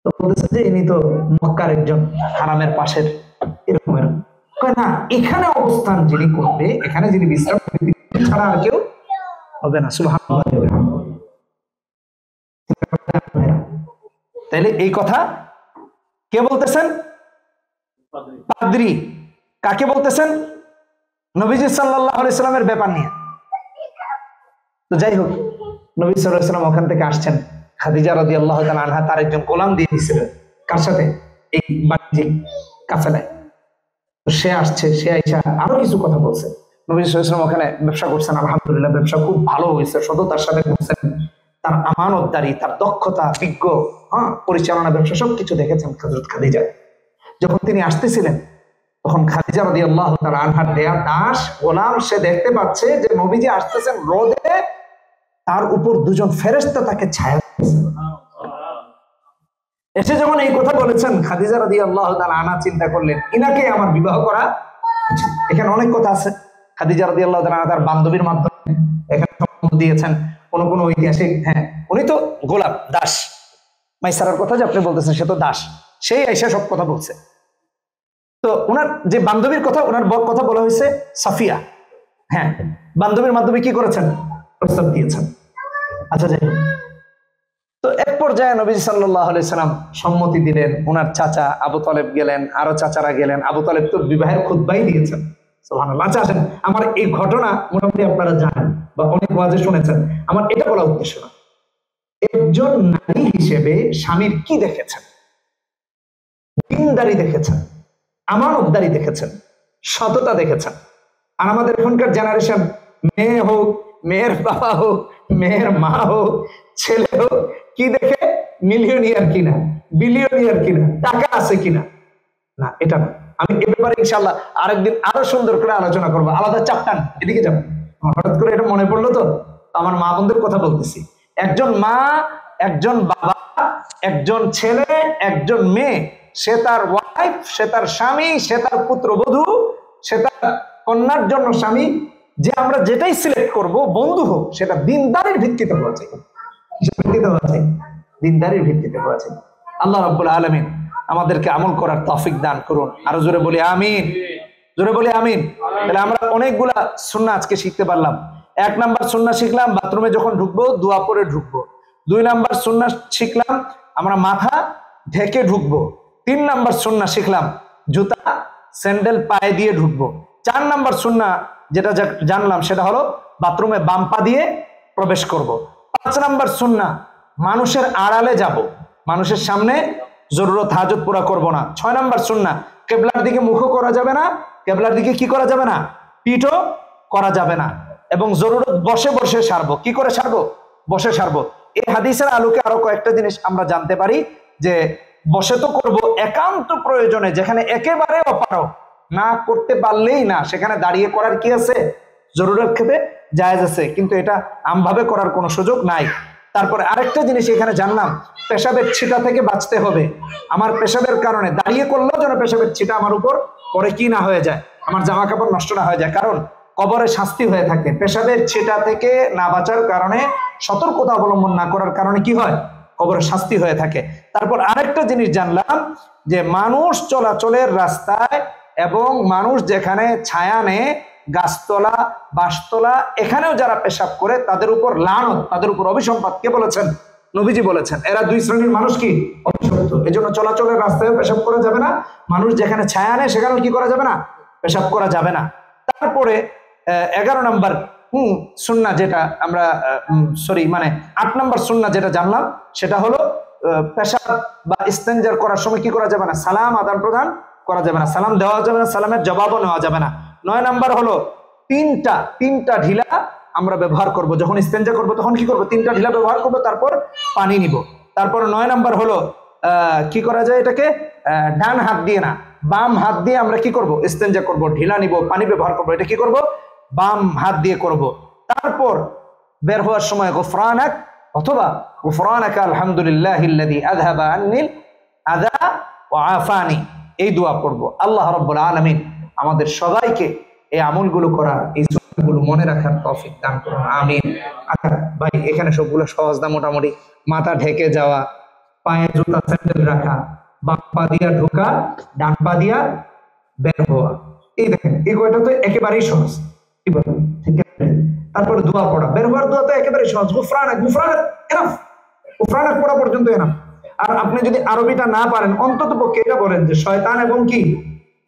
তো বলতেছে যে ইনি তো মক্কার একজন হারামের পাশের এরকম এরকম। না, এখানে অবস্থান যিনি করবে, এখানে যিনি বিশ্রাম ছাড়া আর কেউ হবে না। সুবহানাল্লাহ। তাইলে এই কথা কে বলতেছেন? পাদ্রী। কাকে বলতেছেন? নবীজি সাল্লাল্লাহু আলাইহি সাল্লামের ব্যাপার নিয়ে। তো যাই হোক, নবী সাল্লাল্লাহু আলাইহি সাল্লাম ওখান থেকে আসছেন, খাদিজা রাদিয়াল্লাহু তাআলা আনহা তার একজন গোলাম দিয়ে দিয়েছিলেন, কার সাথে? এই বাণিজ্যিক কাফেলায়। তো সে আসছে, সে আইসা আরো কিছু কথা বলছে। নবী সাল্লাল্লাহু আলাইহি সাল্লাম ওখানে ব্যবসা করছেন, আলহামদুলিল্লাহ ব্যবসা খুব ভালো হয়েছে, সততার সাথে করছেন, তার আমানতদারি, তার দক্ষতা, বিজ্ঞ পরিচালনা, ব্যবসা সবকিছু দেখেছেন হযরত খাদিজা। যখন তিনি আসতেছিলেন তখন খাদিজা রাদিয়াল্লাহু তাআলা আনহার দেয়া দাস গোলাম সে দেখতে পাচ্ছে যে নবীজি আসতেছেন রোদে, তার উপর দুজন ফেরেশতা তাকে ছায়া দিয়েছেন। এসে যখন এই কথা বলেছেন, খাদিজা রাদিয়াল্লাহু তাআলা আনহা চিন্তা করলেন ইনাকে আমার বিবাহ করা উচিত। এখানে অনেক কথা আছে। খাদিজা রাদিয়াল্লাহু তাআলা তার বান্ধবীর মাধ্যমে এখানে সম্মতি দিয়েছেন। কোন কোন ঐতিহাসিক, হ্যাঁ, উনি তো গোলাম, দাস, মাইসারার কথা যে আপনি বলতেছেন, সে তো দাস, সেই আইসা সব কথা বলছে। তো ওনার যে বান্ধবীর কথা, ওনার কথা বলা হয়েছে সাফিয়া, হ্যাঁ, বান্ধবীর মাধ্যমে কি করেছেন? প্রস্তাব দিয়েছেন। আচ্ছা, যাই হোক, তো এক পর্যায়ে নবীজি সাল্লাল্লাহু আলাইহি সাল্লাম সম্মতি দিলেন। ওনার চাচা আবু তালেব গেলেন, আরো চাচারা গেলেন। আবু তালেব তো বিবাহের খুতবাই দিয়েছেন, সুবহানাল্লাহ। আচ্ছা আসেন, আমার এই ঘটনা মোটামুটি আপনারা জানেন বা অনেক ওয়াজে শুনেছেন, আমার এটা বলা উদ্দেশ্য না। একজন নারী হিসেবে স্বামীর কি দেখেছেন? দিনদারি দেখেছেন, আমানতদারি দেখেছেন, সততা দেখেছেন। আর আমাদের এখনকার জেনারেশন, মেয়ে হোক, মেয়ের বাবা হোক, মেয়ের মা হোক, ছেলে হোক, কি দেখে? মিলিয়নিয়ার কিনা, বিলিয়নিয়ার কিনা, টাকা আছে কিনা। না, এটা না। আমি এ ব্যাপারে ইনশাআল্লাহ আরেকদিন আরো সুন্দর করে আলোচনা করবো, আলাদা চাপটান এদিকে যাবেন। আমার হঠাৎ করে এটা মনে পড়লো তো, আমার মা বোনদের কথা বলতেছি। একজন মা, একজন বাবা, একজন ছেলে, একজন মেয়ে, সে তার ওয়াইফ, সে তার স্বামী, সে তার পুত্রবধূ, সে তার কন্যার জন্য স্বামী, যে আমরা যেটাই সিলেক্ট করব, বন্ধু হোক, সেটা দিনদারির ভিত্তিতে হওয়া চাই। দিনদারির ভিত্তিতে হওয়া চাই। আল্লাহ রাব্বুল আলামিন আমাদেরকে আমল করার তৌফিক দান করুন। আরো জোরে বলি আমিন, জোরে বলি আমিন। তাহলে আমরা অনেকগুলা সুন্নাহ আজকে শিখতে পারলাম। 1 নাম্বার সুন্নাহ শিখলাম, বাথরুমে যখন ঢুকবো দোয়া পড়ে ঢুকবো। 2 নাম্বার সুন্নাহ শিখলাম, আমরা মাথা ঢেকে ঢুকবো। 3 নাম্বার সুন্নাহ শিখলাম, জুতা স্যান্ডেল পায়ে দিয়ে ঢুকবো। 4 নাম্বার সুন্নাহ যেটা জানলাম সেটা হলো বাথরুমে বাম পা দিয়ে প্রবেশ করব। 5 নাম্বার সুন্নাহ, মানুষের আড়ালে যাব, মানুষের সামনে জরুরত হাজত পুরা করব না। 6 নাম্বার সুন্নাহ, কিবলার দিকে মুখও করা যাবে না, কিবলার দিকে কি করা যাবে না? পিঠও করা যাবে না। এবং জরুরত বসে বসে সারবো। কি করে সারবো? বসে সারবো। এই হাদিসের আলোকে আরো কয়েকটা জিনিস আমরা জানতে পারি, যে বসে তো করব, একান্ত প্রয়োজনে, যেখানে একেবারে অপারগ, না করতে পারলেই না, সেখানে দাঁড়িয়ে করার কি আছে? জরুরত ক্ষেত্রে জায়েজ আছে, কিন্তু এটা আমভাবে করার কোনো সুযোগ নাই। তারপরে আরেকটা জিনিস এখানে জানলাম, পেশাবের ছিটা থেকে বাঁচতে হবে। আমার পেশাবের কারণে দাঁড়িয়ে করলেও যেন পেশাবের ছিটা আমার উপর পরে কি না হয়ে যায়, আমার জামা কাপড় নষ্ট না হয়ে যায়, কারণ কবরে শাস্তি হয়ে থাকে। পেশাবের ছিটা থেকে না বাঁচার কারণে, সতর্কতা অবলম্বন না করার কারণে কি হয়? কবরে শাস্তি হয়ে থাকে। তারপর আরেকটা জিনিস জানলাম, যে মানুষ চলাচলের রাস্তায় এবং মানুষ যেখানে ছায়া নেয়, গাছতলা, বাসতলা, এখানেও যারা পেশাব করে তাদের উপর লানত, তাদের উপর অভিসম্পাত। কে বলেছেন? নবীজি বলেছেন। এরা 2 শ্রেণীর মানুষ, কি? অভিশপ্ত। এজন্য চলাচলের রাস্তায় পেশাব করা যাবে না, মানুষ যেখানে ছায়া নেয় সেখানে কি করা যাবে না? পেশাব করা যাবে না। তারপরে 11 নাম্বার সুন্নাহ যেটা আমরা 8 নাম্বার সুন্নাহ যেটা জানলাম, সেটা হলো পেশাব বা ইস্তেঞ্জার করার সময় কি করা যাবে না? সালাম আদান প্রদান করা যাবে না, সালাম দেওয়া যাবে না, সালামের জবাবও নেওয়া যাবে না। 9 নাম্বার হলো তিনটা ঢিলা আমরা ব্যবহার করব। যখন ইস্তেঞ্জা করব তখন কি করব? 3টা ঢিলা ব্যবহার করব, তারপর পানি নিব। তারপর 9 নাম্বার হলো কি করা যায় এটাকে? ডান হাত দিয়ে না, বাম হাত দিয়ে আমরা কি করব? ইস্তেঞ্জা করব, ঢিলা নিব, পানি ব্যবহার করব। এটা কি করব? বাম হাত দিয়ে করব। তারপর বের হওয়ার সময় গুফরানাক অথবা গুফরানাকা আলহামদুলিল্লাহিল্লাযী আযহাবা আন্নিল আযা ওয়া আফানি, এই দোয়া পড়ব। আল্লাহ রাব্বুল আলামিন আমাদের সবাইকে এই আমলগুলো করার, এই সুন্নাহগুলো মনে রাখার তৌফিক দান করুন, আমিন। আচ্ছা ভাই, এখানে সবগুলো সহজ না মোটামুটি। মাথা ঢেকে যাওয়া, পায়ে জুতা স্যান্ডেল রাখা, বাম পা দিয়া ঢোকা, ডান পা দিয়া বের হওয়া, এই দেখেন এই কয়টা তো একেবারেই সহজ। কি বলেন? ঠিক আছে। তারপর দোয়া পড়া, বের হওয়ার দোয়া তো একেবারে সহজ। গুফরানাক এনাফ, গুফরানাক পড়া পর্যন্ত এনাফ। আর আপনি যদি আরবিটা না পারেন, অন্তত পক্ষে এটা বলেন যে শয়তান এবং কি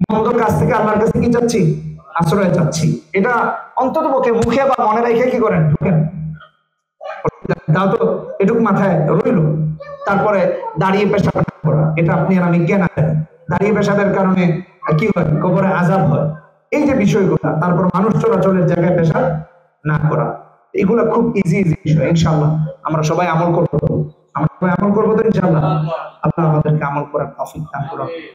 মন্দ কাজ থেকে আল্লাহর কাছে কি চাচ্ছি? আশ্রয় চাচ্ছি। এটা অন্তত পক্ষে মুখে বা মনে রেখে কি করেন? ঢুকেন। তাও তো এটুক মাথায় রইল। তারপরে দাঁড়িয়ে পেশাব করা, এটা আপনি আর আমি জ্ঞান আছেন। দাঁড়িয়ে পেশাবের কারণে কি হয়? কবরে আযাব হয়। এই যে বিষয়গুলো, তারপর মানুষ চলাচলের জায়গায় পেশাব না করা, এগুলা খুব ইজি বিষয়। ইনশাআল্লাহ আমরা সবাই আমল করবো। আমরা সবাই আমল করবো তো ইনশাআল্লাহ। আল্লাহ আমাদেরকে আমল করার তৌফিক দান করুন।